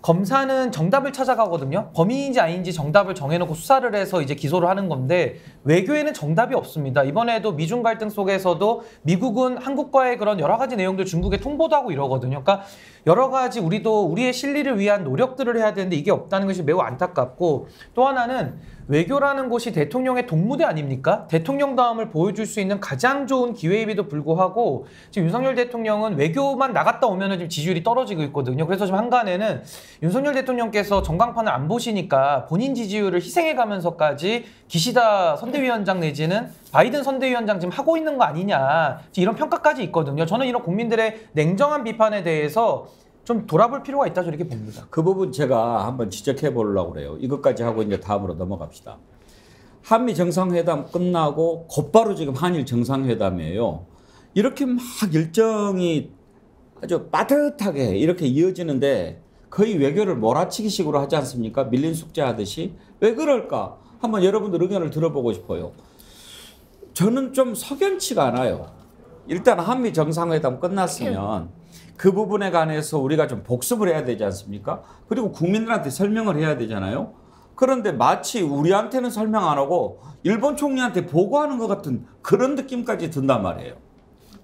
검사는 정답을 찾아가거든요. 범인인지 아닌지 정답을 정해놓고 수사를 해서 이제 기소를 하는 건데 외교에는 정답이 없습니다. 이번에도 미중 갈등 속에서도 미국은 한국과의 그런 여러 가지 내용들 중국에 통보도 하고 이러거든요. 그러니까 여러 가지 우리도 우리의 실리를 위한 노력들을 해야 되는데 이게 없다는 것이 매우 안타깝고, 또 하나는 외교라는 곳이 대통령의 동무대 아닙니까? 대통령다움을 보여줄 수 있는 가장 좋은 기회임에도 불구하고 지금 윤석열 대통령은 외교만 나갔다 오면은 지금 지지율이 떨어지고 있거든요. 그래서 지금 한간에는 윤석열 대통령께서 전광판을 안 보시니까 본인 지지율을 희생해가면서까지 기시다 선대위원장 내지는 바이든 선대위원장 지금 하고 있는 거 아니냐, 이런 평가까지 있거든요. 저는 이런 국민들의 냉정한 비판에 대해서 좀 돌아볼 필요가 있다, 저렇게 봅니다. 그 부분 제가 한번 지적해 보려고 그래요. 이것까지 하고 이제 다음으로 넘어갑시다. 한미 정상회담 끝나고 곧바로 지금 한일 정상회담이에요. 이렇게 막 일정이 아주 빠듯하게 이렇게 이어지는데 거의 외교를 몰아치기식으로 하지 않습니까? 밀린 숙제 하듯이. 왜 그럴까? 한번 여러분들 의견을 들어보고 싶어요. 저는 좀 석연치가 않아요. 일단 한미 정상회담 끝났으면 그 부분에 관해서 우리가 좀 복습을 해야 되지 않습니까? 그리고 국민들한테 설명을 해야 되잖아요. 그런데 마치 우리한테는 설명 안 하고 일본 총리한테 보고하는 것 같은 그런 느낌까지 든단 말이에요.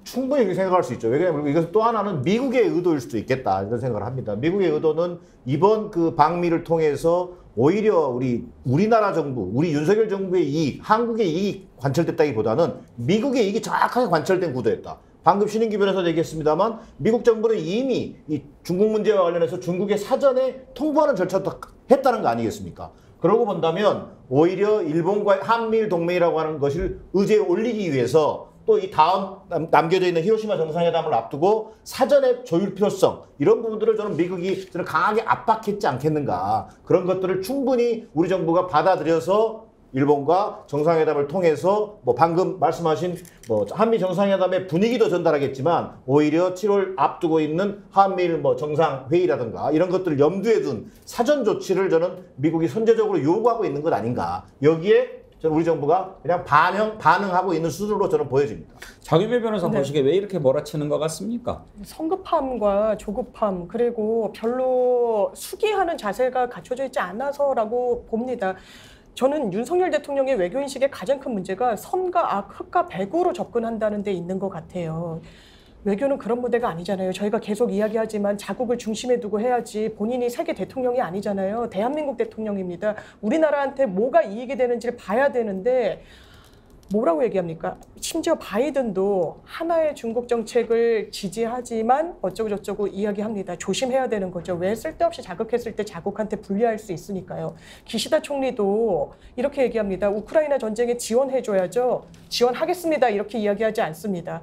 충분히 그렇게 생각할 수 있죠. 왜냐하면 이것은 또 하나는 미국의 의도일 수도 있겠다, 이런 생각을 합니다. 미국의 의도는 이번 그 방미를 통해서 오히려 우리나라 정부, 우리 윤석열 정부의 이익, 한국의 이익이 관철됐다기보다는 미국의 이익이 정확하게 관철된 구도였다. 방금 신인기 변호사 얘기했습니다만 미국 정부는 이미 이 중국 문제와 관련해서 중국에 사전에 통보하는 절차도 했다는 거 아니겠습니까? 그러고 본다면 오히려 일본과의 한미일 동맹이라고 하는 것을 의제에 올리기 위해서 또 이 다음 남겨져 있는 히로시마 정상회담을 앞두고 사전에 조율 필요성, 이런 부분들을 저는 미국이 강하게 압박했지 않겠는가. 그런 것들을 충분히 우리 정부가 받아들여서 일본과 정상회담을 통해서 뭐 방금 말씀하신 뭐 한미 정상회담의 분위기도 전달하겠지만 오히려 7월 앞두고 있는 한미일 뭐 정상회의라든가 이런 것들을 염두에 둔 사전 조치를 저는 미국이 선제적으로 요구하고 있는 것 아닌가. 여기에 저는 우리 정부가 그냥 반응하고 있는 수준으로 저는 보여집니다. 장유배 변호사 보시기에 왜 이렇게 몰아치는 것 같습니까? 성급함과 조급함, 그리고 별로 수기하는 자세가 갖춰져 있지 않아서라고 봅니다. 저는 윤석열 대통령의 외교인식의 가장 큰 문제가 선과 악, 흑과 백으로 접근한다는 데 있는 것 같아요. 외교는 그런 무대가 아니잖아요. 저희가 계속 이야기하지만 자국을 중심에 두고 해야지, 본인이 세계 대통령이 아니잖아요. 대한민국 대통령입니다. 우리나라한테 뭐가 이익이 되는지를 봐야 되는데 뭐라고 얘기합니까? 심지어 바이든도 하나의 중국 정책을 지지하지만 어쩌고 저쩌고 이야기합니다. 조심해야 되는 거죠. 왜? 쓸데없이 자극했을 때 자국한테 불리할 수 있으니까요. 기시다 총리도 이렇게 얘기합니다. 우크라이나 전쟁에 지원해줘야죠. 지원하겠습니다. 이렇게 이야기하지 않습니다.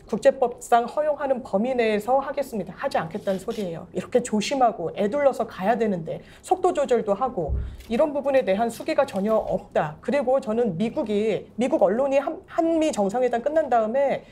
국제법상 허용하는 범위 내에서 하겠습니다. 하지 않겠다는 소리예요. 이렇게 조심하고 애둘러서 가야 되는데 속도 조절도 하고 이런 부분에 대한 수기가 전혀 없다. 그리고 저는 미국 언론이 한미 정상회담 끝난 다음에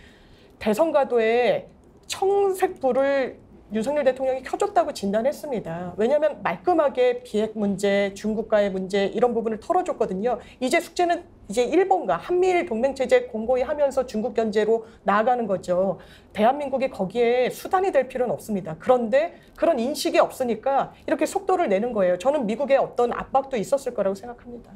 대선가도에 청색불을 윤석열 대통령이 켜줬다고 진단했습니다. 왜냐하면 말끔하게 비핵 문제, 중국과의 문제 이런 부분을 털어줬거든요. 이제 숙제는 이제 일본과 한미일 동맹체제 공고히 하면서 중국 견제로 나아가는 거죠. 대한민국이 거기에 수단이 될 필요는 없습니다. 그런데 그런 인식이 없으니까 이렇게 속도를 내는 거예요. 저는 미국의 어떤 압박도 있었을 거라고 생각합니다.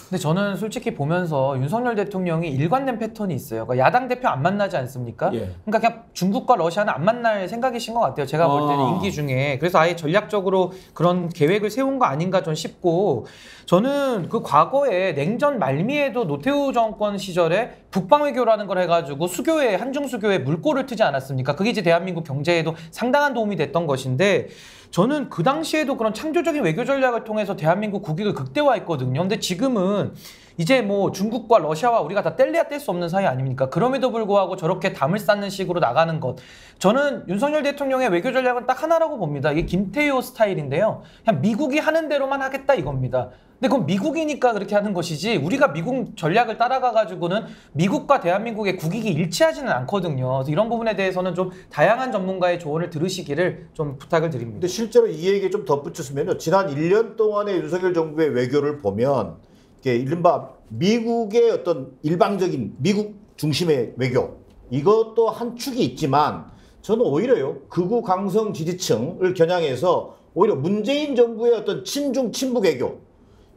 근데 저는 솔직히 보면서 윤석열 대통령이 일관된 패턴이 있어요. 그러니까 야당 대표 안 만나지 않습니까? 예. 그러니까 그냥 중국과 러시아는 안 만날 생각이신 것 같아요. 제가 볼 때는 임기 중에. 그래서 아예 전략적으로 그런 계획을 세운 거 아닌가 좀 싶고, 저는 그 과거에 냉전 말미에도 노태우 정권 시절에 북방외교라는 걸 해가지고 수교회, 한중수교회 물꼬를 트지 않았습니까? 그게 이제 대한민국 경제에도 상당한 도움이 됐던 것인데, 저는 그 당시에도 그런 창조적인 외교 전략을 통해서 대한민국 국익을 극대화했거든요. 근데 지금은 이제 뭐 중국과 러시아와 우리가 다 뗄래야 뗄 수 없는 사이 아닙니까? 그럼에도 불구하고 저렇게 담을 쌓는 식으로 나가는 것. 저는 윤석열 대통령의 외교 전략은 딱 하나라고 봅니다. 이게 김태효 스타일인데요. 그냥 미국이 하는 대로만 하겠다 이겁니다. 근데 그건 미국이니까 그렇게 하는 것이지 우리가 미국 전략을 따라가가지고는 미국과 대한민국의 국익이 일치하지는 않거든요. 그래서 이런 부분에 대해서는 좀 다양한 전문가의 조언을 들으시기를 좀 부탁을 드립니다. 근데 실제로 이 얘기에 좀 덧붙였으면요. 지난 1년 동안의 윤석열 정부의 외교를 보면 이게 이른바 미국의 어떤 일방적인 미국 중심의 외교, 이것도 한 축이 있지만 저는 오히려요. 극우 강성 지지층을 겨냥해서 오히려 문재인 정부의 어떤 친중 친북 외교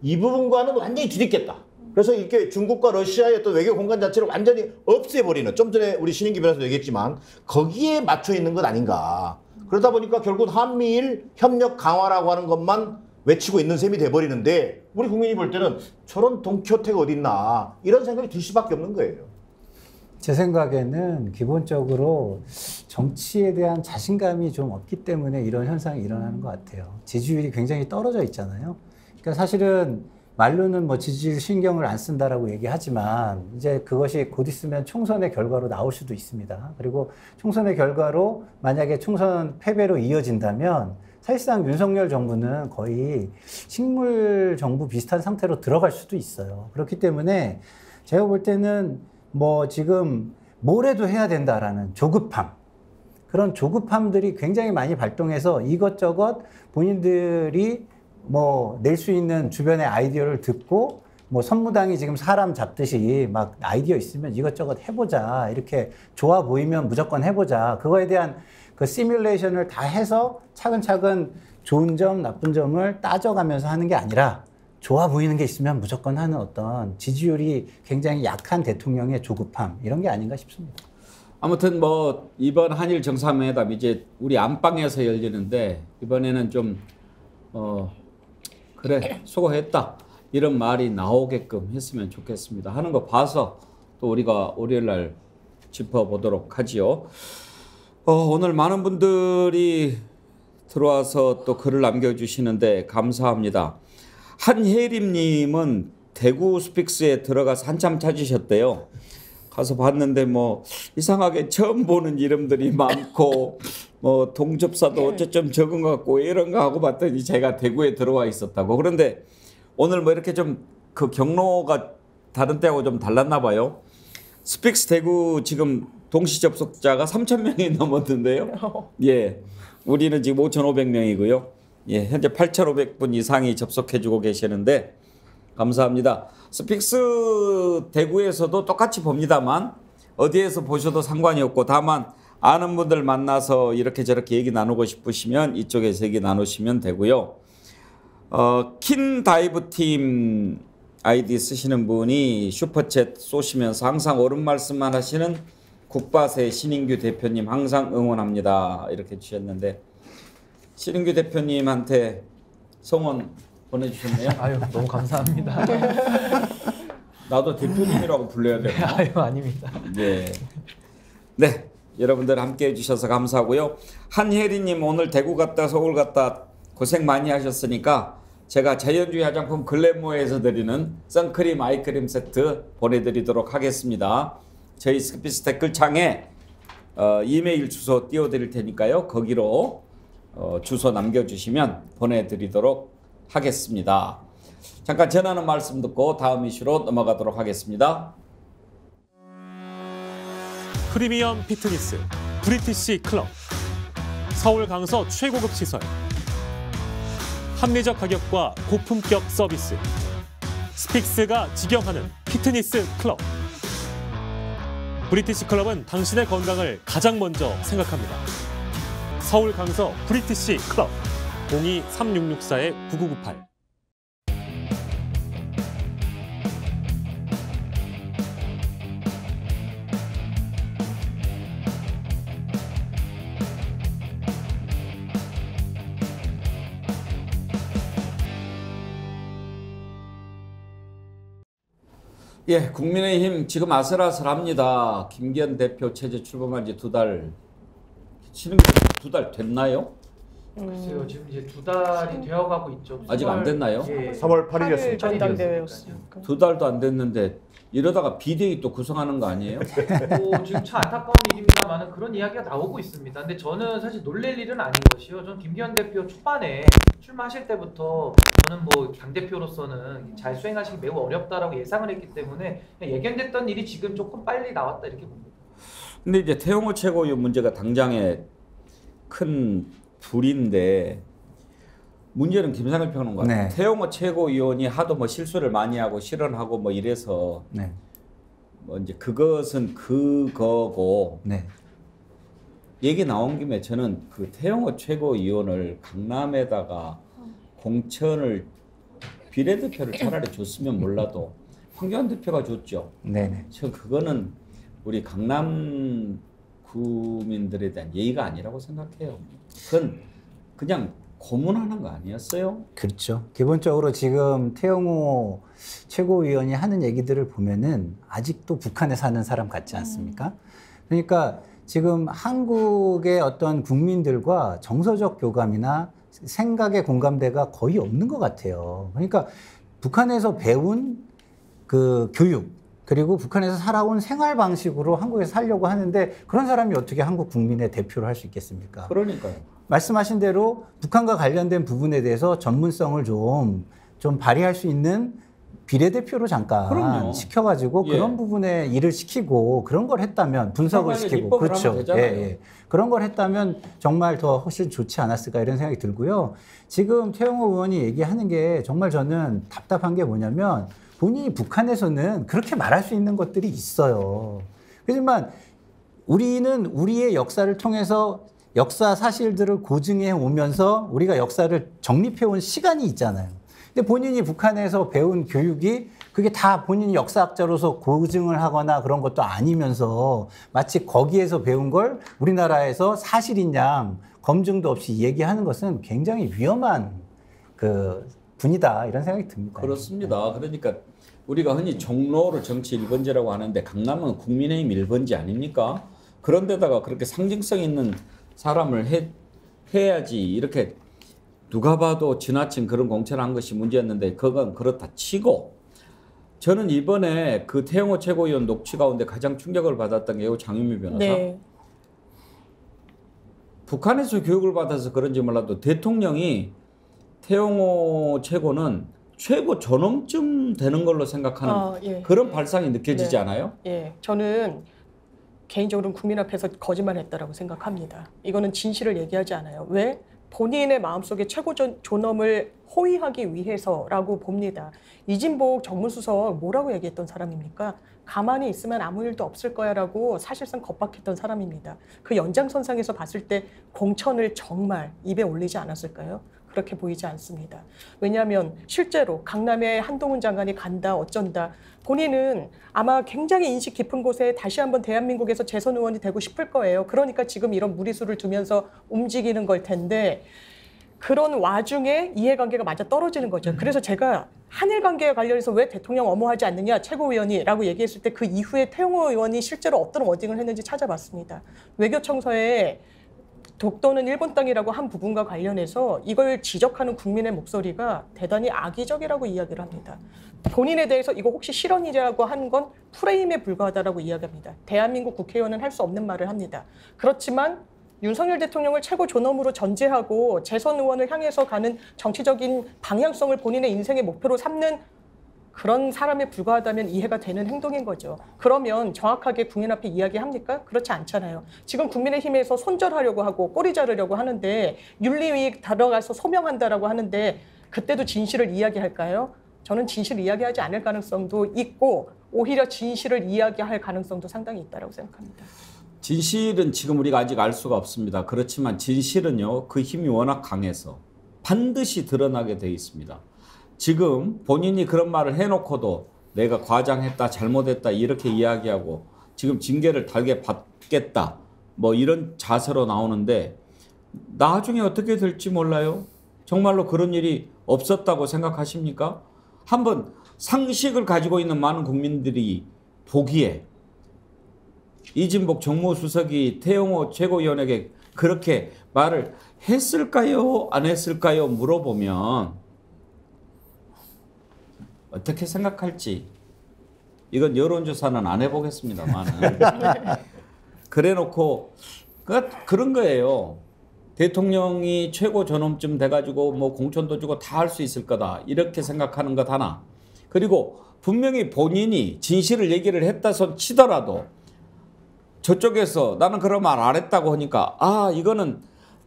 이 부분과는 완전히 뒤집겠다. 그래서 이렇게 중국과 러시아의 어떤 외교 공간 자체를 완전히 없애버리는, 좀 전에 우리 신인기 변호사도 얘기했지만 거기에 맞춰 있는 것 아닌가. 그러다 보니까 결국 한미일 협력 강화라고 하는 것만 외치고 있는 셈이 돼버리는데 우리 국민이 볼 때는 저런 동키호테가 어딨나 이런 생각이 들 수밖에 없는 거예요. 제 생각에는 기본적으로 정치에 대한 자신감이 좀 없기 때문에 이런 현상이 일어나는 것 같아요. 지지율이 굉장히 떨어져 있잖아요. 그러니까 사실은 말로는 뭐 지지율 신경을 안 쓴다라고 얘기하지만 이제 그것이 곧 있으면 총선의 결과로 나올 수도 있습니다. 그리고 총선의 결과로 만약에 총선 패배로 이어진다면 사실상 윤석열 정부는 거의 식물 정부 비슷한 상태로 들어갈 수도 있어요. 그렇기 때문에 제가 볼 때는 뭐 지금 뭐래도 해야 된다라는 조급함, 그런 조급함들이 굉장히 많이 발동해서 이것저것 본인들이 뭐 낼 수 있는 주변의 아이디어를 듣고 뭐 선무당이 지금 사람 잡듯이 막 아이디어 있으면 이것저것 해보자, 이렇게 좋아 보이면 무조건 해보자, 그거에 대한 그 시뮬레이션을 다 해서 차근차근 좋은 점 나쁜 점을 따져가면서 하는 게 아니라 좋아 보이는 게 있으면 무조건 하는 어떤 지지율이 굉장히 약한 대통령의 조급함, 이런 게 아닌가 싶습니다. 아무튼 뭐 이번 한일 정상회담 이제 우리 안방에서 열리는데 이번에는 좀 그래 수고했다 이런 말이 나오게끔 했으면 좋겠습니다. 하는 거 봐서 또 우리가 월요일날 짚어보도록 하지요. 오늘 많은 분들이 들어와서 또 글을 남겨주시는데 감사합니다. 한혜림님은 대구 스픽스에 들어가서 한참 찾으셨대요. 가서 봤는데 뭐 이상하게 처음 보는 이름들이 많고 뭐 동접사도 어쩌좀 적은 것 같고 이런 거 하고 봤더니 제가 대구에 들어와 있었다고. 그런데 오늘 뭐 이렇게 좀 그 경로가 다른 때하고 좀 달랐나 봐요. 스픽스 대구 지금 동시 접속자가 3,000명이 넘었는데요. 예, 우리는 지금 5,500명이고요. 예, 현재 8,500분 이상이 접속해주고 계시는데 감사합니다. 스픽스 대구에서도 똑같이 봅니다만 어디에서 보셔도 상관이 없고 다만 아는 분들 만나서 이렇게 저렇게 얘기 나누고 싶으시면 이쪽에서 얘기 나누시면 되고요. 킨다이브 팀 아이디 쓰시는 분이 슈퍼챗 쏘시면서 항상 옳은 말씀만 하시는 국바세 신인규 대표님 항상 응원합니다 이렇게 주셨는데 신인규 대표님한테 성원 보내주셨네요. 아유, 너무 감사합니다. 나도 대표님이라고 불러야 되나? 아유, 아닙니다. 네. 네, 여러분들 함께 해주셔서 감사하고요. 한혜리님 오늘 대구 갔다 서울 갔다 고생 많이 하셨으니까 제가 자연주의 화장품 글래모에서 드리는 선크림 아이크림 세트 보내드리도록 하겠습니다. 저희 스피스 댓글창에 이메일 주소 띄워드릴 테니까요. 거기로 주소 남겨주시면 보내드리도록 하겠습니다. 잠깐 전하는 말씀 듣고 다음 이슈로 넘어가도록 하겠습니다. 프리미엄 피트니스 브리티시 클럽, 서울 강서 최고급 시설, 합리적 가격과 고품격 서비스, 스픽스가 직영하는 피트니스 클럽. 브리티시 클럽은 당신의 건강을 가장 먼저 생각합니다. 서울 강서 브리티시 클럽 02-3664-9998. 예, 국민의힘 지금 아슬아슬합니다. 김기현 대표 체제 출범한 지 2달, 치는 게 2달 됐나요? 글쎄요, 지금 이제 2달이 되어가고 있죠. 아직 안 됐나요? 예. 3월 8일이었습니다. 전당대회였으니까. 2달도 안 됐는데 이러다가 비대위 또 구성하는 거 아니에요? 뭐 지금 참 안타까운 일입니다만은 그런 이야기가 나오고 있습니다. 근데 저는 사실 놀랄 일은 아닌 것이요. 전 김기현 대표 초반에 출마하실 때부터 저는 뭐 당대표로서는 잘 수행하시기 매우 어렵다라고 예상을 했기 때문에 예견됐던 일이 지금 조금 빨리 나왔다 이렇게 봅니다. 근데 이제 태영호 최고위원 문제가 당장의 큰 불인데 문제는 김상일 평론가. 네. 태영호 최고위원이 하도 뭐 실수를 많이 하고 실언하고 뭐 이래서 네. 뭐 이제 그것은 그거고 네. 얘기 나온 김에 저는 그 태영호 최고위원을 강남에다가 공천을 비례대표를 차라리 줬으면 몰라도 황교안 대표가 줬죠. 네네. 저 그거는 우리 강남 구민들에 대한 예의가 아니라고 생각해요. 그건 그냥 고문하는 거 아니었어요? 그렇죠. 기본적으로 지금 태영호 최고위원이 하는 얘기들을 보면은 아직도 북한에 사는 사람 같지 않습니까? 그러니까 지금 한국의 어떤 국민들과 정서적 교감이나 생각의 공감대가 거의 없는 것 같아요. 그러니까 북한에서 배운 그 교육, 그리고 북한에서 살아온 생활 방식으로 한국에서 살려고 하는데 그런 사람이 어떻게 한국 국민의 대표를 할 수 있겠습니까? 그러니까요. 말씀하신 대로 북한과 관련된 부분에 대해서 전문성을 좀 발휘할 수 있는 비례대표로 잠깐 그럼요. 시켜가지고 예. 그런 부분에 일을 시키고 그런 걸 했다면 분석을 상관의 시키고 입법을 그렇죠. 하면 되잖아요. 그런 걸 했다면 정말 더 훨씬 좋지 않았을까 이런 생각이 들고요. 지금 태영호 의원이 얘기하는 게 정말 저는 답답한 게 뭐냐면 본인이 북한에서는 그렇게 말할 수 있는 것들이 있어요. 하지만 우리는 우리의 역사를 통해서 역사 사실들을 고증해 오면서 우리가 역사를 정립해 온 시간이 있잖아요. 근데 본인이 북한에서 배운 교육이 그게 다 본인이 역사학자로서 고증을 하거나 그런 것도 아니면서 마치 거기에서 배운 걸 우리나라에서 사실인 양 검증도 없이 얘기하는 것은 굉장히 위험한 그 분이다 이런 생각이 듭니다. 그렇습니다. 그러니까 우리가 흔히 종로를 정치 1번지라고 하는데 강남은 국민의힘 1번지 아닙니까? 그런데다가 그렇게 상징성 있는 사람을 해야지 이렇게 누가 봐도 지나친 그런 공천을 한 것이 문제였는데 그건 그렇다 치고 저는 이번에 그 태영호 최고위원 녹취 가운데 가장 충격을 받았던 게 장윤미 변호사. 네. 북한에서 교육을 받아서 그런지 몰라도 대통령이 태영호 최고는 최고 존엄쯤 되는 걸로 생각하는 예. 그런 발상이 느껴지지 네. 않아요? 예, 저는 개인적으로는 국민 앞에서 거짓말했다라고 생각합니다. 이거는 진실을 얘기하지 않아요. 왜? 본인의 마음속에 최고 존엄을 호위하기 위해서라고 봅니다. 이진복 정무수석 뭐라고 얘기했던 사람입니까? 가만히 있으면 아무 일도 없을 거야라고 사실상 겁박했던 사람입니다. 그 연장선상에서 봤을 때 공천을 정말 입에 올리지 않았을까요? 그렇게 보이지 않습니다. 왜냐하면 실제로 강남에 한동훈 장관이 간다 어쩐다 본인은 아마 굉장히 인식 깊은 곳에 다시 한번 대한민국에서 재선 의원이 되고 싶을 거예요. 그러니까 지금 이런 무리수를 두면서 움직이는 걸 텐데 그런 와중에 이해관계가 맞아 떨어지는 거죠. 그래서 제가 한일 관계에 관련해서 왜 대통령 엄호하지 않느냐 최고위원이라고 얘기했을 때 그 이후에 태영호 의원이 실제로 어떤 워딩을 했는지 찾아봤습니다. 외교청서에 독도는 일본 땅이라고 한 부분과 관련해서 이걸 지적하는 국민의 목소리가 대단히 악의적이라고 이야기를 합니다. 본인에 대해서 이거 혹시 실언이라고 하는 건 프레임에 불과하다라고 이야기합니다. 대한민국 국회의원은 할 수 없는 말을 합니다. 그렇지만 윤석열 대통령을 최고 존엄으로 전제하고 재선 의원을 향해서 가는 정치적인 방향성을 본인의 인생의 목표로 삼는 그런 사람에 불과하다면 이해가 되는 행동인 거죠. 그러면 정확하게 국민 앞에 이야기합니까? 그렇지 않잖아요. 지금 국민의힘에서 손절하려고 하고 꼬리 자르려고 하는데 윤리위 들어가서 소명한다라고 하는데 그때도 진실을 이야기할까요? 저는 진실을 이야기하지 않을 가능성도 있고 오히려 진실을 이야기할 가능성도 상당히 있다고 생각합니다. 진실은 지금 우리가 아직 알 수가 없습니다. 그렇지만 진실은요, 그 힘이 워낙 강해서 반드시 드러나게 돼 있습니다. 지금 본인이 그런 말을 해놓고도 내가 과장했다, 잘못했다 이렇게 이야기하고 지금 징계를 달게 받겠다 뭐 이런 자세로 나오는데 나중에 어떻게 될지 몰라요. 정말로 그런 일이 없었다고 생각하십니까? 한번 상식을 가지고 있는 많은 국민들이 보기에 이진복 정무수석이 태영호 최고위원에게 그렇게 말을 했을까요? 안 했을까요? 물어보면 어떻게 생각할지 이건 여론조사는 안 해보겠습니다만 그래놓고 그런 거예요. 대통령이 최고 존엄쯤 돼가지고 뭐 공천도 주고 다 할 수 있을 거다 이렇게 생각하는 것 하나. 그리고 분명히 본인이 진실을 얘기를 했다 손 치더라도 저쪽에서 나는 그런 말 안 했다고 하니까 아 이거는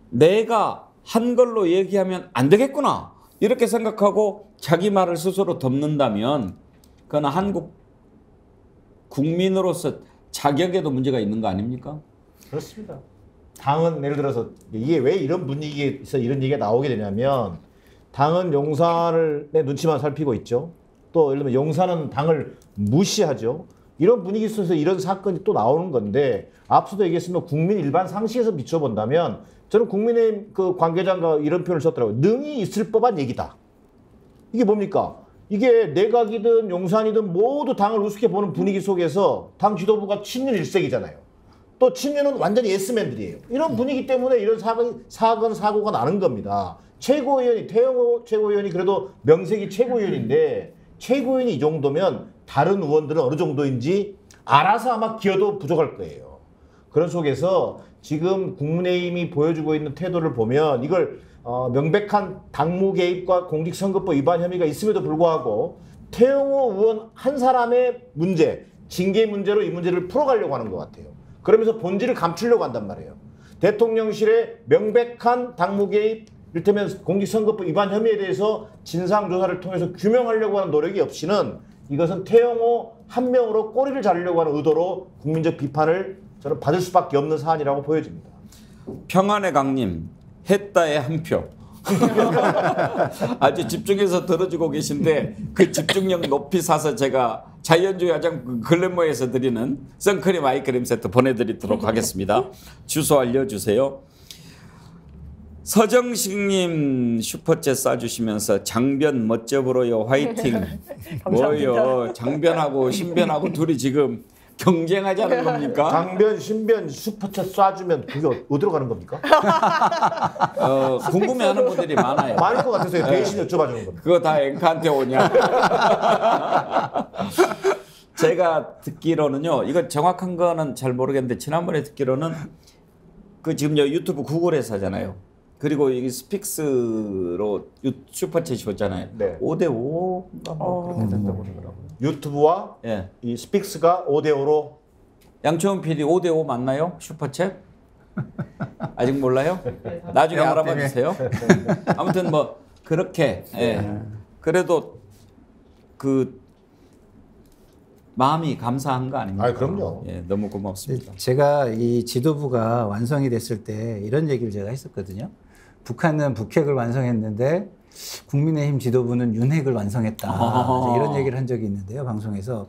내가 한 걸로 얘기하면 안 되겠구나 이렇게 생각하고 자기 말을 스스로 덮는다면 그건 한국 국민으로서 자격에도 문제가 있는 거 아닙니까? 그렇습니다. 당은 예를 들어서 이게 왜 이런 분위기에서 이런 얘기가 나오게 되냐면 당은 용산의 눈치만 살피고 있죠. 또 예를 들면 용산은 당을 무시하죠. 이런 분위기 속에서 이런 사건이 또 나오는 건데 앞서도 얘기했으면 국민 일반 상식에서 비춰본다면 저는 국민의힘 그 관계자가 이런 표현을 썼더라고요. 능이 있을 법한 얘기다. 이게 뭡니까? 이게 내각이든 용산이든 모두 당을 우습게 보는 분위기 속에서 당 지도부가 친윤 일색이잖아요. 또 친윤은 완전히 예스맨들이에요. 이런 분위기 때문에 이런 사고가 나는 겁니다. 최고위원이 태영호 최고위원이 그래도 명색이 최고위원인데 최고위원이 이 정도면 다른 의원들은 어느 정도인지 알아서 아마 기어도 부족할 거예요. 그런 속에서 지금 국민의힘이 보여주고 있는 태도를 보면 이걸 명백한 당무 개입과 공직선거법 위반 혐의가 있음에도 불구하고 태영호 의원 한 사람의 문제, 징계 문제로 이 문제를 풀어가려고 하는 것 같아요. 그러면서 본질을 감추려고 한단 말이에요. 대통령실의 명백한 당무 개입, 이를테면 공직선거법 위반 혐의에 대해서 진상조사를 통해서 규명하려고 하는 노력이 없이는 이것은 태영호 한 명으로 꼬리를 자르려고 하는 의도로 국민적 비판을 저는 받을 수밖에 없는 사안이라고 보여집니다. 평안의 강님, 했다에 한 표. 아주 집중해서 들어주고 계신데 그 집중력 높이 사서 제가 자연주의 화장품 글래머에서 드리는 선크림 아이크림 세트 보내드리도록 하겠습니다. 주소 알려주세요. 서정식님 슈퍼챗 쏴주시면서 장변 멋져 보여요 화이팅. 뭐요 장변하고 신변하고 둘이 지금 경쟁하자는 겁니까? 장변, 신변 슈퍼챗 쏴주면 그게 어디로 가는 겁니까? 궁금해하는 분들이 많아요. 많을 것 같아서 대신 여쭤봐주는 겁니다. 그거 다 앵카한테 오냐? 제가 듣기로는요. 이거 정확한 거는 잘 모르겠는데 지난번에 듣기로는 그 지금 유튜브 구글에서 하잖아요. 그리고 이게 스픽스로 슈퍼챗이 오잖아요. 네. 5대5인가 뭐 그렇게 된다고 그러더라고요. 유튜브와 예. 이 스픽스가 5대5로 양초원 PD 5대5 맞나요? 슈퍼챗? 아직 몰라요? 나중에 알아봐 주세요. 아무튼 뭐 그렇게 예. 그래도 그 마음이 감사한 거 아닙니까? 아, 그럼요. 예, 너무 고맙습니다. 제가 이 지도부가 완성이 됐을 때 이런 얘기를 제가 했었거든요. 북한은 북핵을 완성했는데 국민의힘 지도부는 윤핵을 완성했다. 이런 얘기를 한 적이 있는데요, 방송에서.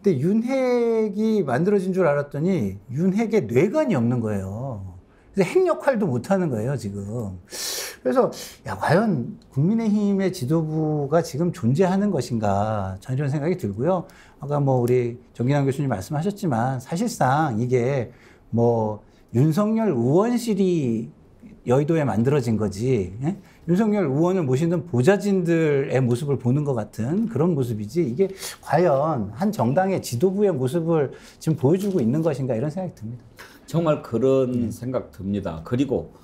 근데 윤핵이 만들어진 줄 알았더니 윤핵에 뇌관이 없는 거예요. 그래서 핵 역할도 못 하는 거예요, 지금. 그래서 야, 과연 국민의힘의 지도부가 지금 존재하는 것인가, 저는 이런 생각이 들고요. 아까 뭐 우리 정기남 교수님 말씀하셨지만 사실상 이게 뭐 윤석열 의원실이 여의도에 만들어진 거지, 예? 윤석열 의원을 모시는 보좌진들의 모습을 보는 것 같은 그런 모습이지, 이게 과연 한 정당의 지도부의 모습을 지금 보여주고 있는 것인가, 이런 생각이 듭니다. 정말 그런 생각 듭니다. 그리고